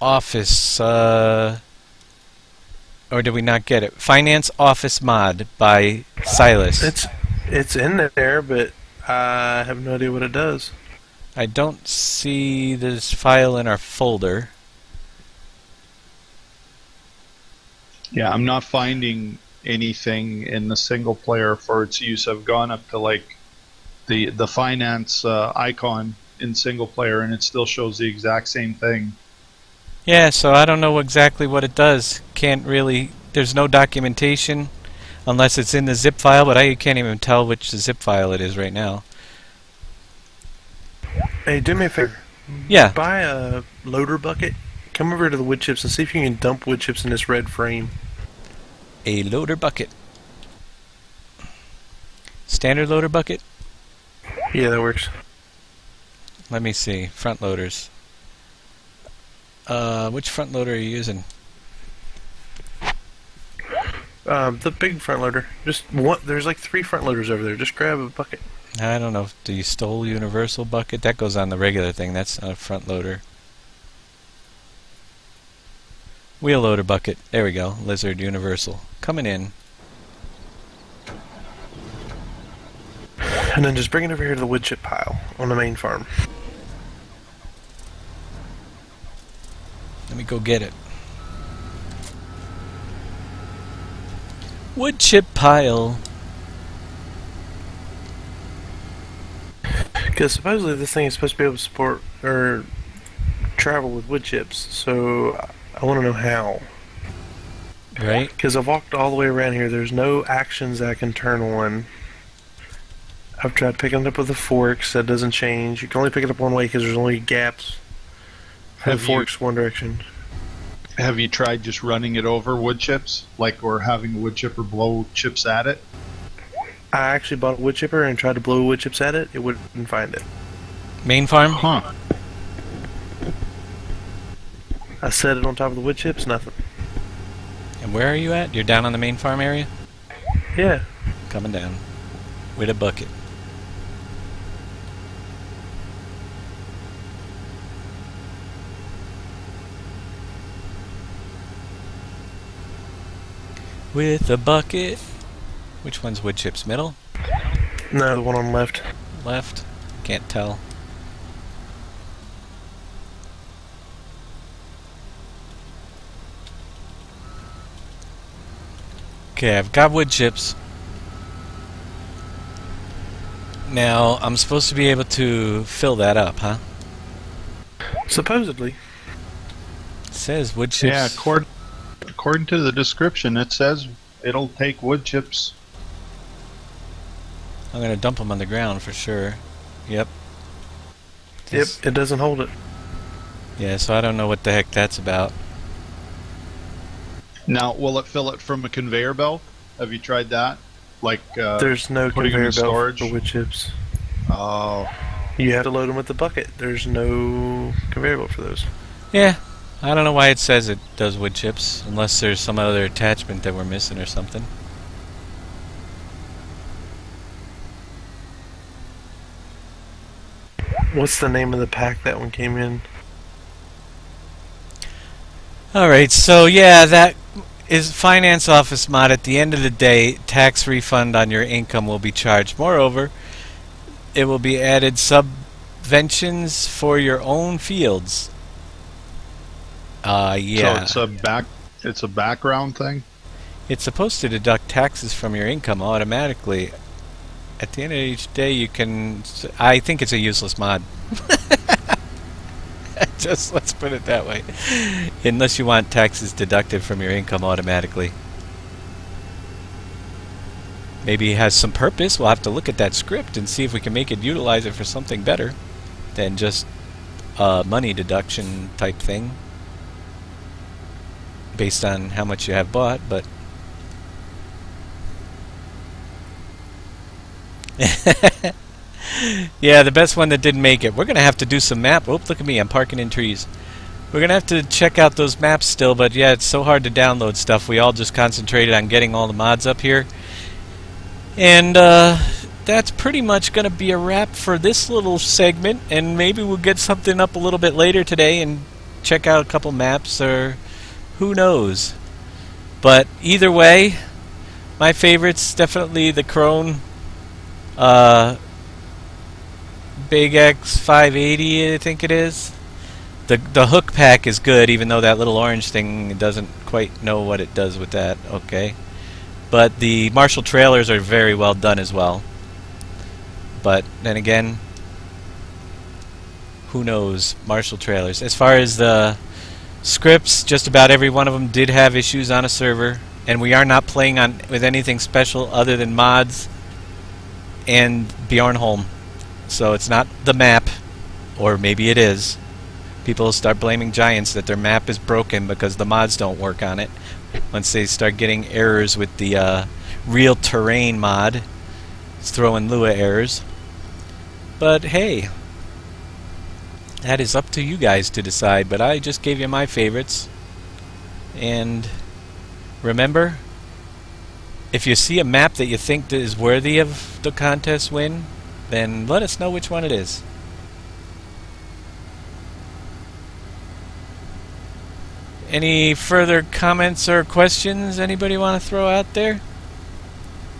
Office, or did we not get it? Finance Office Mod by Silas. It's in there, but I have no idea what it does. I don't see this file in our folder. Yeah, I'm not finding anything in the single player for its use. I've gone up to like the finance icon in single player, and it still shows the exact same thing. Yeah, so I don't know exactly what it does. Can't really... There's no documentation unless it's in the zip file, but I can't even tell which zip file it is right now. Hey, do me a favor. Yeah. Buy a loader bucket. Come over to the wood chips and see if you can dump wood chips in this red frame. a loader bucket. Standard loader bucket? Yeah, that works. Let me see. Front loaders. Which front loader are you using? The big front loader. Just one. There's like 3 front loaders over there. Just grab a bucket. I don't know. Do you stole universal bucket? That goes on the regular thing. That's not a front loader. Wheel loader bucket. There we go. Lizard universal. Coming in. And then just bring it over here to the wood chip pile on the main farm. Let me go get it. Wood chip pile. Because supposedly this thing is supposed to be able to support or travel with wood chips, so I want to know how. Right? Because I've walked all the way around here. There's no actions I can turn on. I've tried picking it up with the forks. That doesn't change. You can only pick it up one way because there's only gaps. The forks one direction. Have you tried just running it over wood chips, like, or having a wood chipper blow chips at it? I actually bought a wood chipper and tried to blow wood chips at it. It wouldn't find it. Main farm? Huh. I set it on top of the wood chips. Nothing. And where are you at? You're down on the main farm area? Yeah. Coming down. With a bucket. With a bucket. Which one's wood chips? Middle? No, the one on the left. Left? Can't tell. Okay, I've got wood chips. Now, I'm supposed to be able to fill that up, huh? Supposedly. It says wood chips. Yeah, according to the description, it says it'll take wood chips. I'm going to dump them on the ground for sure. Yep. Yep, it doesn't hold it. Yeah, so I don't know what the heck that's about. Now, will it fill it from a conveyor belt? Have you tried that? Like, there's no putting them conveyor in belt storage? for wood chips. Oh. You have to load them with the bucket. There's no conveyor belt for those. Yeah, I don't know why it says it does wood chips, unless there's some other attachment that we're missing or something. What's the name of the pack that one came in? Alright, so yeah, that is finance office mod. At the end of the day, tax refund on your income will be charged. Moreover, it will be added subventions for your own fields. Yeah. So it's a background thing? It's supposed to deduct taxes from your income automatically. At the end of each day, you can... I think it's a useless mod. Just let's put it that way. Unless you want taxes deducted from your income automatically. Maybe it has some purpose. We'll have to look at that script and see if we can make it utilize it for something better than just a money deduction type thing based on how much you have bought, but yeah, the best one that didn't make it. We're gonna have to do some map. Oh, look at me, I'm parking in trees. We're gonna have to check out those maps still, but yeah, it's so hard to download stuff. We all just concentrated on getting all the mods up here. And that's pretty much gonna be a wrap for this little segment, and maybe we'll get something up a little bit later today and check out a couple maps, or who knows. But either way, my favorite's definitely the Crone Big X 580, I think it is. The hook pack is good, even though that little orange thing doesn't quite know what it does with that. Okay, but the Marshall trailers are very well done as well. But then again, who knows? Marshall trailers. As far as the scripts, just about every one of them did have issues on a server, and we are not playing on with anything special other than mods and Bjornholm. So it's not the map, or maybe it is, People will start blaming Giants that their map is broken because the mods don't work on it. Once they start getting errors with the real terrain mod, it's throwing Lua errors. But hey, that is up to you guys to decide, but I just gave you my favorites. And remember, if you see a map that you think that is worthy of the contest win, then let us know which one it is. Any further comments or questions anybody want to throw out there?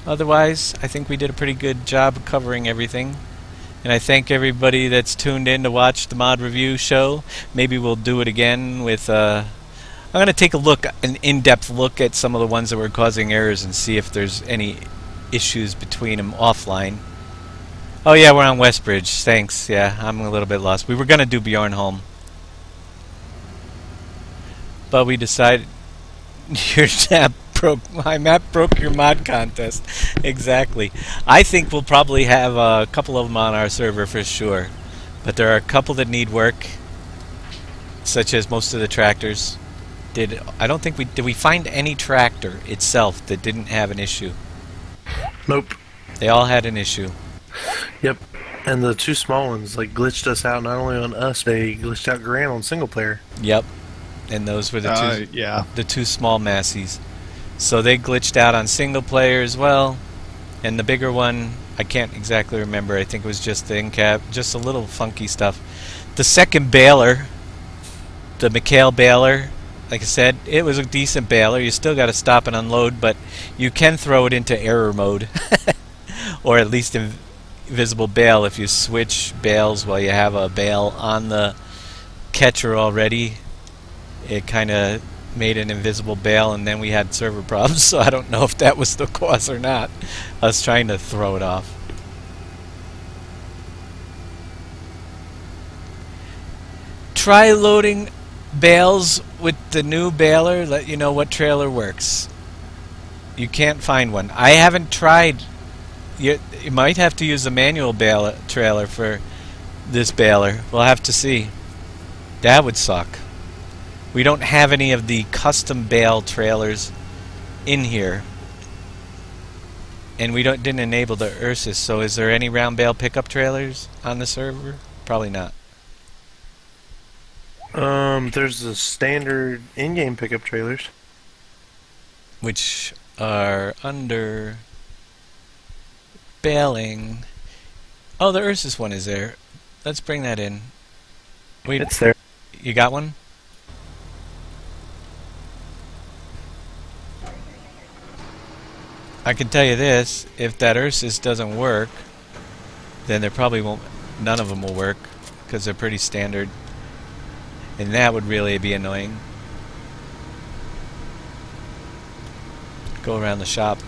Otherwise, I think we did a pretty good job of covering everything. And I thank everybody that's tuned in to watch the mod review show. Maybe we'll do it again with... I'm going to take a look, an in-depth look at some of the ones that were causing errors and see if there's any issues between them offline. Oh yeah, we're on Westbridge. Thanks. Yeah, I'm a little bit lost. We were going to do Bjornholm, but we decided your map broke. My map broke your mod contest. Exactly. I think we'll probably have a couple of them on our server for sure, but there are a couple that need work, such as most of the tractors. I don't think did we find any tractor itself that didn't have an issue? Nope. They all had an issue. Yep. And the two small ones like glitched us out. Not only on us, they glitched out Grant on single player. Yep. And those were the yeah, the two small massies. So they glitched out on single player as well. And the bigger one, I can't exactly remember. I think it was just the in-cap, just a little funky stuff. The second baler, the McHale baler, like I said, it was a decent baler. You still got to stop and unload, but you can throw it into error mode. Or at least invisible bale if you switch bales while you have a bale on the catcher already. It kind of made an invisible bale, and then we had server problems, so I don't know if that was the cause or not. I was trying to throw it off. Try loading bales with the new baler, let you know what trailer works. You can't find one. I haven't tried. You might have to use a manual baler trailer for this baler. We'll have to see. That would suck. We don't have any of the custom bale trailers in here, and we didn't enable the Ursus. So is there any round bale pickup trailers on the server? Probably not. There's the standard in-game pickup trailers, which are under Baling. Oh, the Ursus one is there. Let's bring that in. Wait, it's there. You got one? I can tell you this: if that Ursus doesn't work, then there probably won't. None of them will work because they're pretty standard, and that would really be annoying. Go around the shop.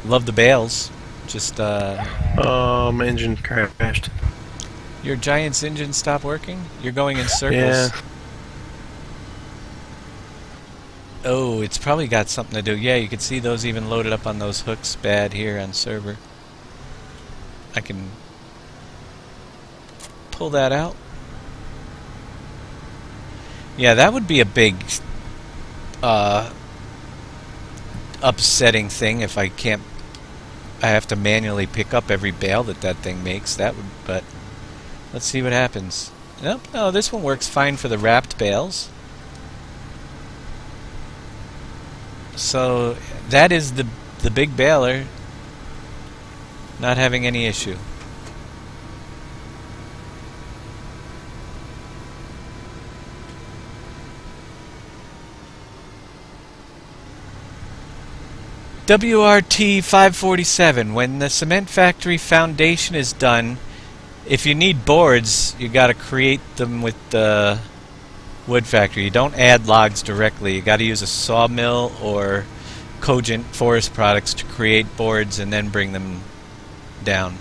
Love the bales. Just engine crashed. Your Giant's engine stopped working? You're going in circles. Yeah. Oh, it's probably got something to do. Yeah, you can see those even loaded up on those hooks bad here on server. I can pull that out. Yeah, that would be a big upsetting thing if I can't. I have to manually pick up every bale that thing makes. That would, but let's see what happens. Nope, no, this one works fine for the wrapped bales. So that is the big baler not having any issue. WRT 547. When the cement factory foundation is done, if you need boards, you got to create them with the wood factory. You don't add logs directly. You got to use a sawmill or Cogent forest products to create boards and then bring them down.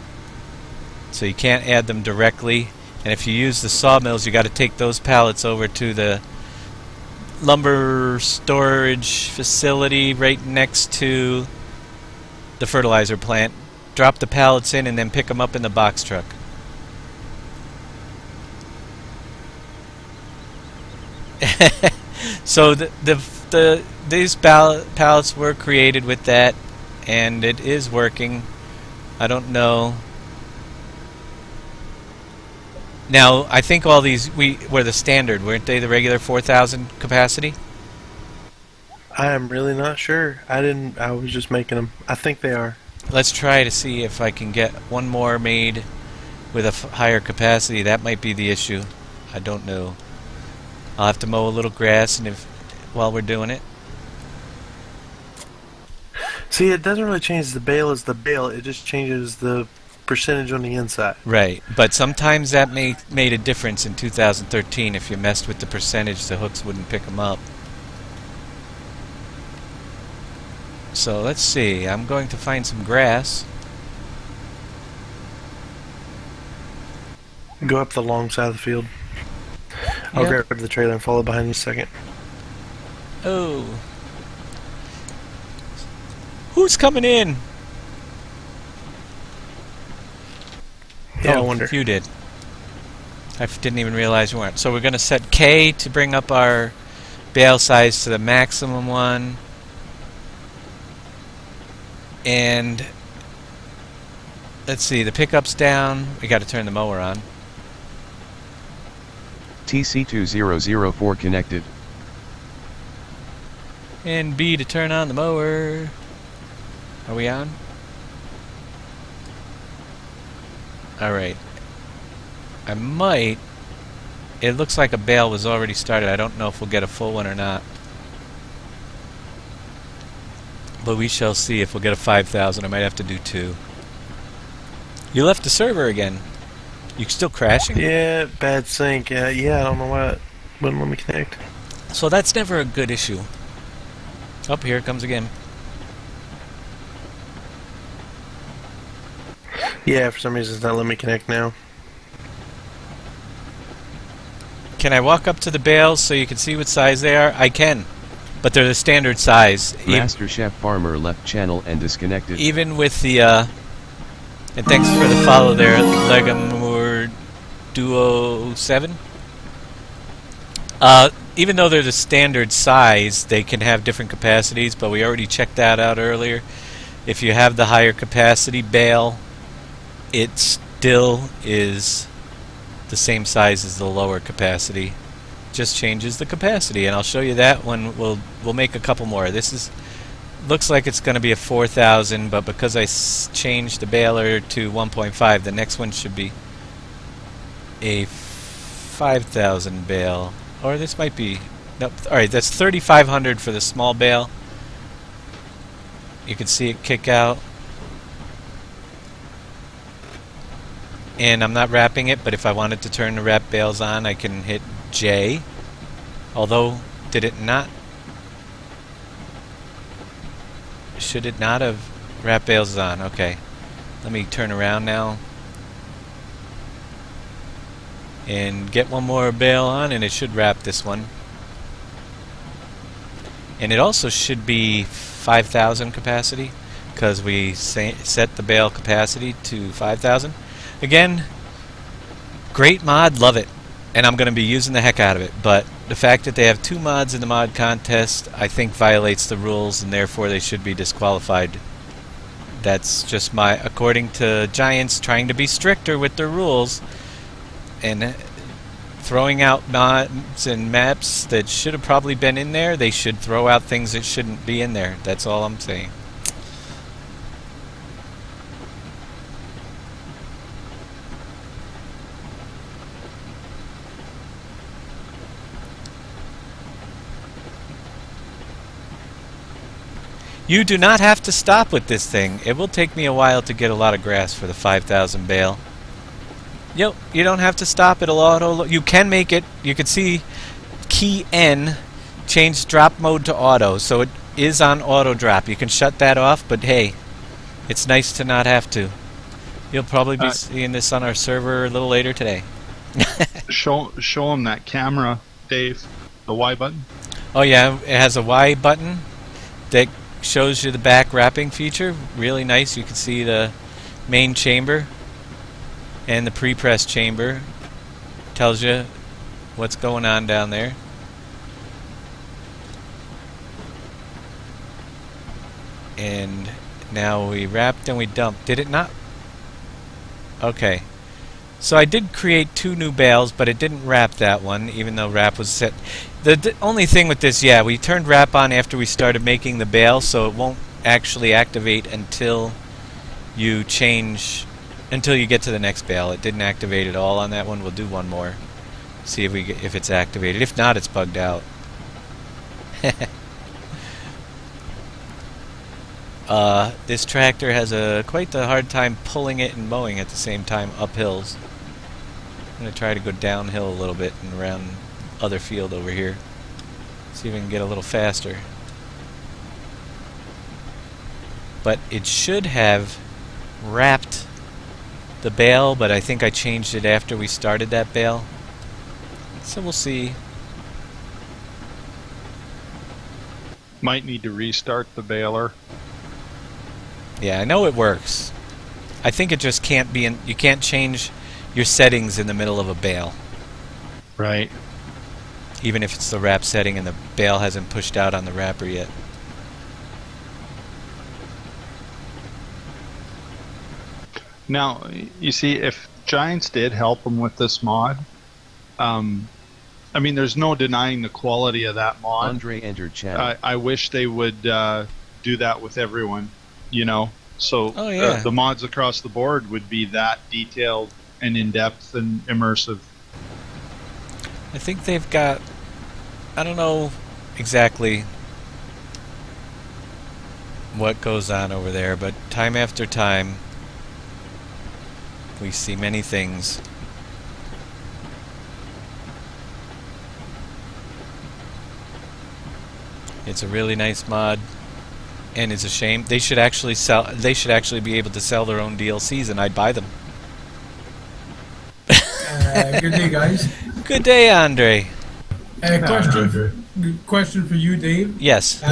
So you can't add them directly. And if you use the sawmills, you got to take those pallets over to the lumber storage facility right next to the fertilizer plant. Drop the pallets in and then pick them up in the box truck. So these pallets were created with that, and it is working. I don't know. Now, I think all these were the standard, weren't they? The regular 4,000 capacity. I am really not sure. I was just making them. I think they are. Let's try to see if I can get one more made with a higher capacity. That might be the issue. I don't know. I'll have to mow a little grass and while we're doing it. See, it doesn't really change the bale as the bale. It just changes the percentage on the inside. Right, but sometimes that made a difference in 2013. If you messed with the percentage, the hooks wouldn't pick them up. So let's see. I'm going to find some grass. Go up the long side of the field. I'll grab the trailer and follow behind you a second. Oh. Who's coming in? Yeah, oh, I wonder. You did. I didn't even realize you weren't. So we're going to set K to bring up our bale size to the maximum one. And let's see, the pickup's down. We got to turn the mower on. TC2004 connected. And B to turn on the mower. Are we on? Alright. I might... It looks like a bale was already started. I don't know if we'll get a full one or not. But we shall see if we'll get a 5,000. I might have to do 2. You left the server again. You still crashing? Yeah, bad sync. Yeah, I don't know why it wouldn't let me connect. So that's never a good issue. Up here it comes again. Yeah, for some reason it's not letting me connect now. Can I walk up to the bales so you can see what size they are? I can. But they're the standard size. Master Chef Farmer left channel and disconnected. Even with the, and thanks for the follow there, Legamur Duo 7. Even though they're the standard size, they can have different capacities, but we already checked that out earlier. If you have the higher capacity bale, it still is the same size as the lower capacity. Just changes the capacity, and I'll show you that when we'll make a couple more. This looks like it's going to be a 4,000, but because I changed the baler to 1.5, the next one should be a 5,000 bale. Or this might be... Nope. Alright, that's 3,500 for the small bale. You can see it kick out. And I'm not wrapping it, but if I wanted to turn the wrap bales on, I can hit J. Although, did it not... Should it not have... Wrap bales on, okay. Let me turn around now. And get one more bale on, and it should wrap this one. And it also should be 5,000 capacity, because we set the bale capacity to 5,000. Again, great mod, love it. And I'm going to be using the heck out of it. But the fact that they have 2 mods in the mod contest, I think violates the rules, and therefore they should be disqualified. That's just my, according to Giants, trying to be stricter with their rules. And throwing out mods and maps that should have probably been in there, they should throw out things that shouldn't be in there. That's all I'm saying. You do not have to stop with this thing. It will take me a while to get a lot of grass for the 5,000 bale. Yep, you don't have to stop. It'll auto. You can make it. You can see key N change drop mode to auto, so it is on auto drop. You can shut that off, but hey, it's nice to not have to. You'll probably be seeing this on our server a little later today. Show them that camera, Dave. The Y button. Oh yeah, it has a Y button that shows you the back wrapping feature. Really nice. You can see the main chamber. And the pre-press chamber tells you what's going on down there. And now we wrapped and we dumped. Did it not? Okay. So I did create 2 new bales, but it didn't wrap that one, even though wrap was set. The only thing with this, yeah, we turned wrap on after we started making the bale, so it won't actually activate until you change, until you get to the next bale. It didn't activate at all on that one. We'll do one more, see if it's activated. If not, it's bugged out. This tractor has quite the hard time pulling it and mowing at the same time up hills. I'm going to try to go downhill a little bit and around other field over here. See if we can get a little faster. But it should have wrapped the bale, but I think I changed it after we started that bale. So we'll see. Might need to restart the baler. Yeah, I know it works. I think it just can't be in. You can't change your settings in the middle of a bale. Right. Even if it's the wrap setting and the bale hasn't pushed out on the wrapper yet. Now, you see, if Giants did help them with this mod, I mean, there's no denying the quality of that mod. Andre entered channel. I wish they would do that with everyone, you know. So Oh, yeah. the mods across the board would be that detailed and in-depth and immersive. I think they've got, I don't know exactly what goes on over there, but time after time we see many things. It's a really nice mod, and it's a shame they should actually sell. They should actually be able to sell their own DLCs, and I'd buy them. Good day, guys. Good day, Andre. Question for you, Dave. Yes.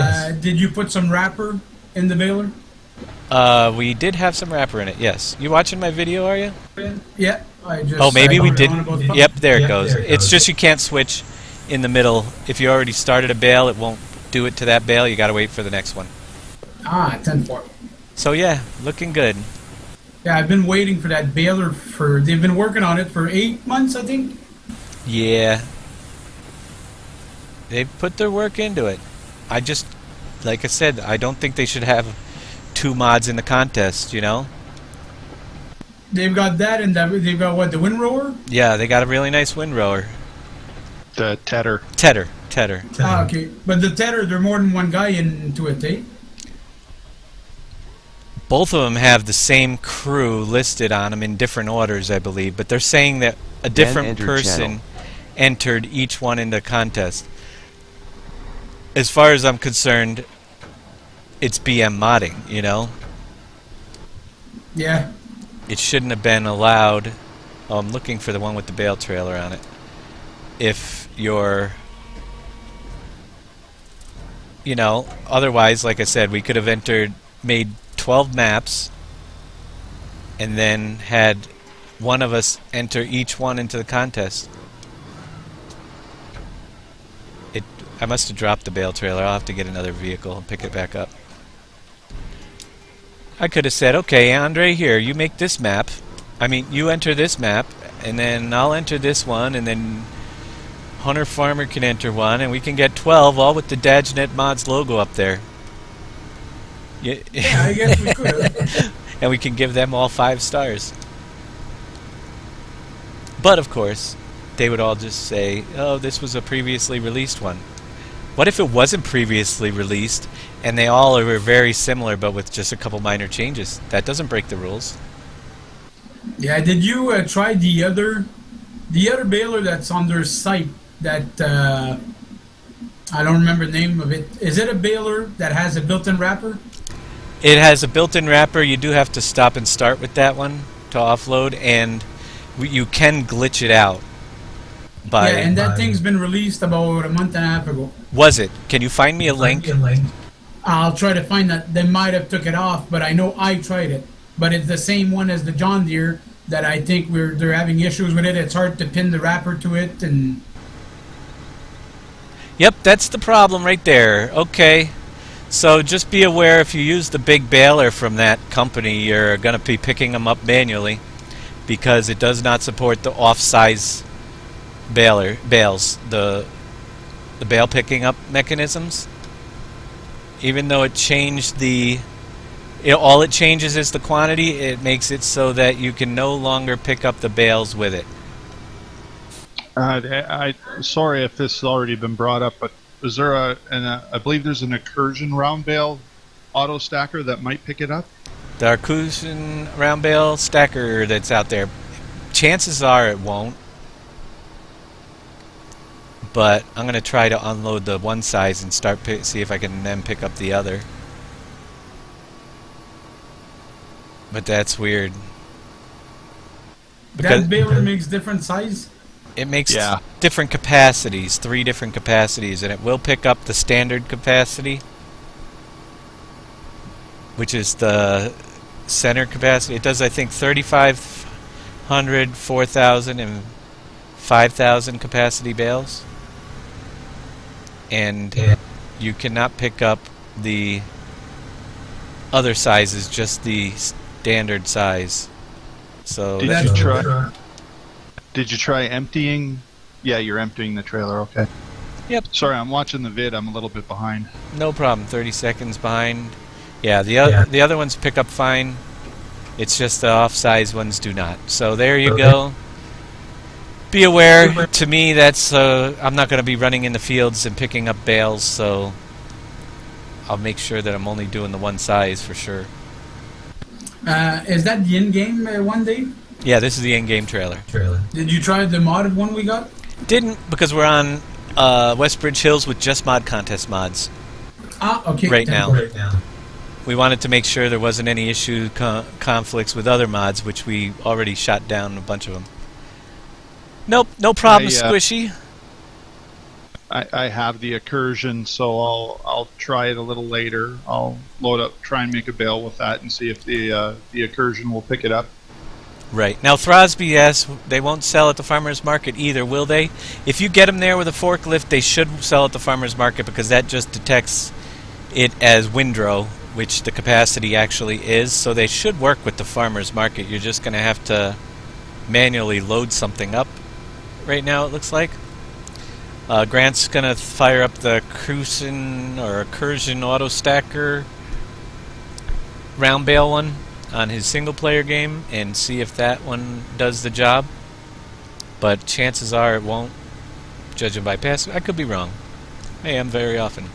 Did you put some wrapper in the baler? We did have some wrapper in it. Yes. You watching my video? Are you? Yeah. Oh, maybe we didn't. Yep, there it goes. It's just you can't switch in the middle. If you already started a bale, it won't do it to that bale. You got to wait for the next one. 10-4. So yeah, looking good. Yeah, I've been waiting for that baler they've been working on it for 8 months, I think. Yeah. They put their work into it. I just, like I said, I don't think they should have 2 mods in the contest, you know? They've got that, and they've got, what, the windrower? Yeah, they got a really nice windrower. The Tedar. Tedar. Ah, okay. But the Tedar, there are more than one guy into it, eh? Both of them have the same crew listed on them in different orders, I believe, but they're saying that a different person entered each one in the contest. As far as I'm concerned, it's BM modding, you know? Yeah. It shouldn't have been allowed. Oh, I'm looking for the one with the bale trailer on it. If you're, you know, otherwise, like I said, we could have made 12 maps and then had one of us enter each one into the contest. I must have dropped the bale trailer. I'll have to get another vehicle and pick it back up. I could have said, okay, Andre, here, you make this map. I mean, you enter this map, and then I'll enter this one, and then Hunter Farmer can enter one, and we can get 12, all with the DadgeNet Mods logo up there. Yeah, I guess we could. And we can give them all 5 stars. But, of course, they would all just say, oh, this was a previously released one. What if it wasn't previously released, and they all were very similar, but with just a couple minor changes? That doesn't break the rules. Yeah, did you try the other baler that's on their site that I don't remember the name of it. Is it a baler that has a built-in wrapper? It has a built-in wrapper. You do have to stop and start with that one to offload, and you can glitch it out. Yeah, and that thing's been released about a month and a half ago. Was it? Can you find me a link? I'll try to find that. They might have took it off, but I know I tried it. But it's the same one as the John Deere that I think they're having issues with it. It's hard to pin the wrapper to it, and Yep, that's the problem right there. Okay. So just be aware, if you use the big baler from that company, you're going to be picking them up manually, because it does not support the off-size bales, the bale picking up mechanisms. Even though it changed all it changes is the quantity, it makes it so that you can no longer pick up the bales with it. Sorry if this has already been brought up, but is there I believe there's an Accursion round bale auto stacker that might pick it up? The Accursion round bale stacker that's out there, chances are it won't. But I'm going to try to unload the one size and see if I can then pick up the other. But that's weird. That baler makes different size? It makes different capacities, 3 different capacities, and it will pick up the standard capacity, which is the center capacity. It does, I think, 3,500, 4,000, and 5,000 capacity bales. And you cannot pick up the other sizes, just the standard size. So Did you try emptying? Yeah, you're emptying the trailer, okay. Yep. Sorry, I'm watching the vid. I'm a little bit behind. No problem. 30 seconds behind. Yeah, the other ones pick up fine. It's just the off-size ones do not. So there you go. Be aware. To me, that's I'm not going to be running in the fields and picking up bales, so I'll make sure that I'm only doing the one size for sure. Is that the in-game one day? Yeah, this is the in-game trailer. Did you try the modded one we got? Didn't, because we're on Westbridge Hills with just mod contest mods. Okay. Right now. We wanted to make sure there wasn't any issue conflicts with other mods, which we already shot down a bunch of them. Nope, no problem, Squishy. I have the Accursion, so I'll try it a little later. I'll load up, try and make a bale with that, and see if the Accursion will pick it up. Right. Now, Throsby, yes, they won't sell at the farmer's market either, will they? If you get them there with a forklift, they should sell at the farmer's market, because that just detects it as windrow, which the capacity actually is. So they should work with the farmer's market. You're just going to have to manually load something up right now, it looks like. Grant's going to fire up the Accursion auto stacker round bale one on his single player game and see if that one does the job. But chances are it won't, judging by past. I could be wrong. I am very often.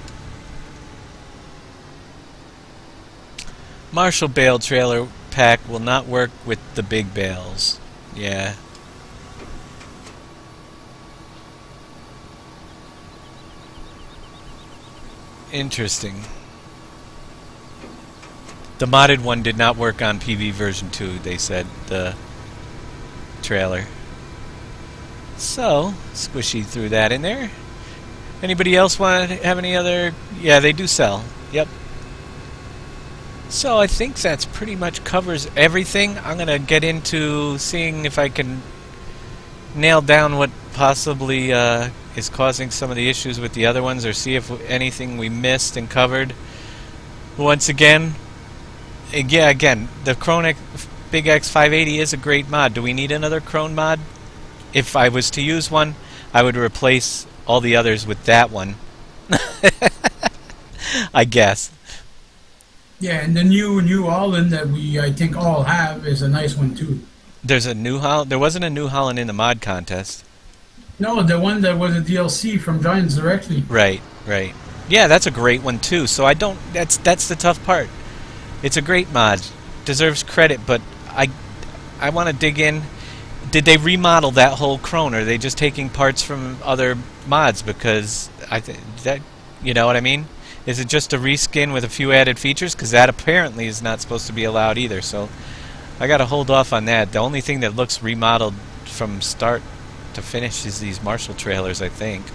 Marshall bale trailer pack will not work with the big bales. Yeah. Interesting. The modded one did not work on PV version 2, they said, the trailer. So, Squishy threw that in there. Anybody else want to have any other? Yeah, they do sell. Yep. So I think that's pretty much covers everything. I'm going to get into seeing if I can nail down what possibly is causing some of the issues with the other ones, or see if anything we missed and covered. Once again, the Krone Big X 580 is a great mod. Do we need another Krone mod? If I was to use one, I would replace all the others with that one. I guess. Yeah, and the New Holland that we, I think, all have is a nice one too. There's a New Holland. There wasn't a New Holland in the mod contest. No, the one that was a DLC from Giants directly. Right, right. Yeah, that's a great one too. So I don't. That's the tough part. It's a great mod, deserves credit, but I want to dig in. Did they remodel that whole Krone? Or are they just taking parts from other mods? Because I think that, you know what I mean. Is it just a reskin with a few added features? Because that apparently is not supposed to be allowed either. So I got to hold off on that. The only thing that looks remodeled from start to finish is these Marshall trailers, I think.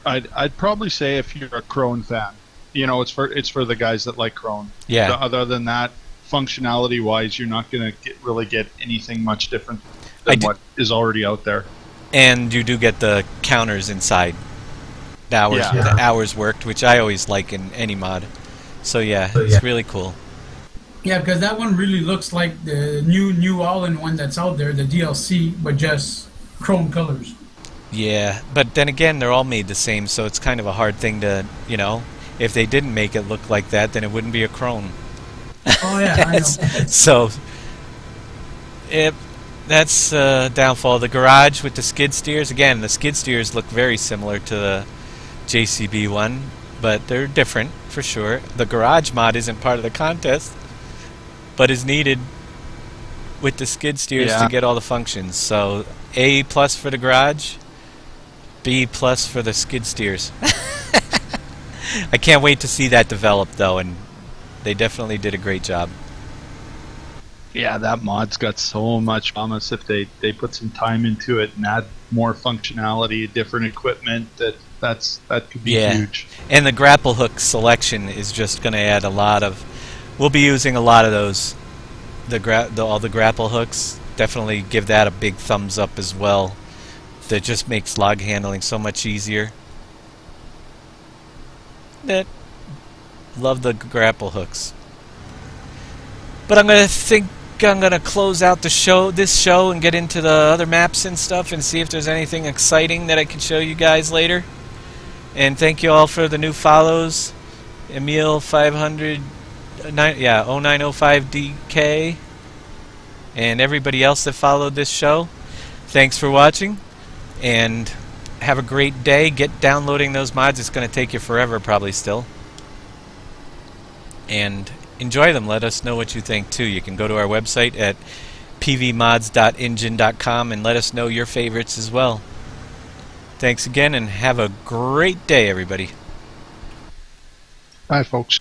I'd probably say if you're a Krone fan, you know, it's for the guys that like Krone. Yeah. Other than that, functionality wise, you're not going to really get anything much different than what is already out there. And you do get the counters inside. the hours worked, which I always like in any mod. So yeah, it's really cool. Yeah, because that one really looks like the new all-in-one that's out there, the DLC, but just chrome colors. Yeah, but then again, they're all made the same, so it's kind of a hard thing to, you know, if they didn't make it look like that, then it wouldn't be a chrome. Oh yeah, I know. So, that's downfall. The garage with the skid steers, again, the skid steers look very similar to the JCB one, but they're different for sure. The garage mod isn't part of the contest, but is needed with the skid steers to get all the functions. So A+ for the garage, B+ for the skid steers. I can't wait to see that develop though, and they definitely did a great job. Yeah, that mod's got so much promise if they put some time into it and add more functionality, different equipment. That could be huge. And the grapple hook selection is just going to add a lot of. We'll be using a lot of those. All the grapple hooks. Definitely give that a big thumbs up as well. That just makes log handling so much easier. Love the grapple hooks. But I'm gonna close out this show and get into the other maps and stuff and see if there's anything exciting that I can show you guys later. And thank you all for the new follows. Emil 500 0905DK and everybody else that followed this show. Thanks for watching and have a great day. Get downloading those mods. It's going to take you forever probably still. And enjoy them. Let us know what you think too. You can go to our website at pvmods.engine.com and let us know your favorites as well. Thanks again and have a great day, everybody. Bye, folks.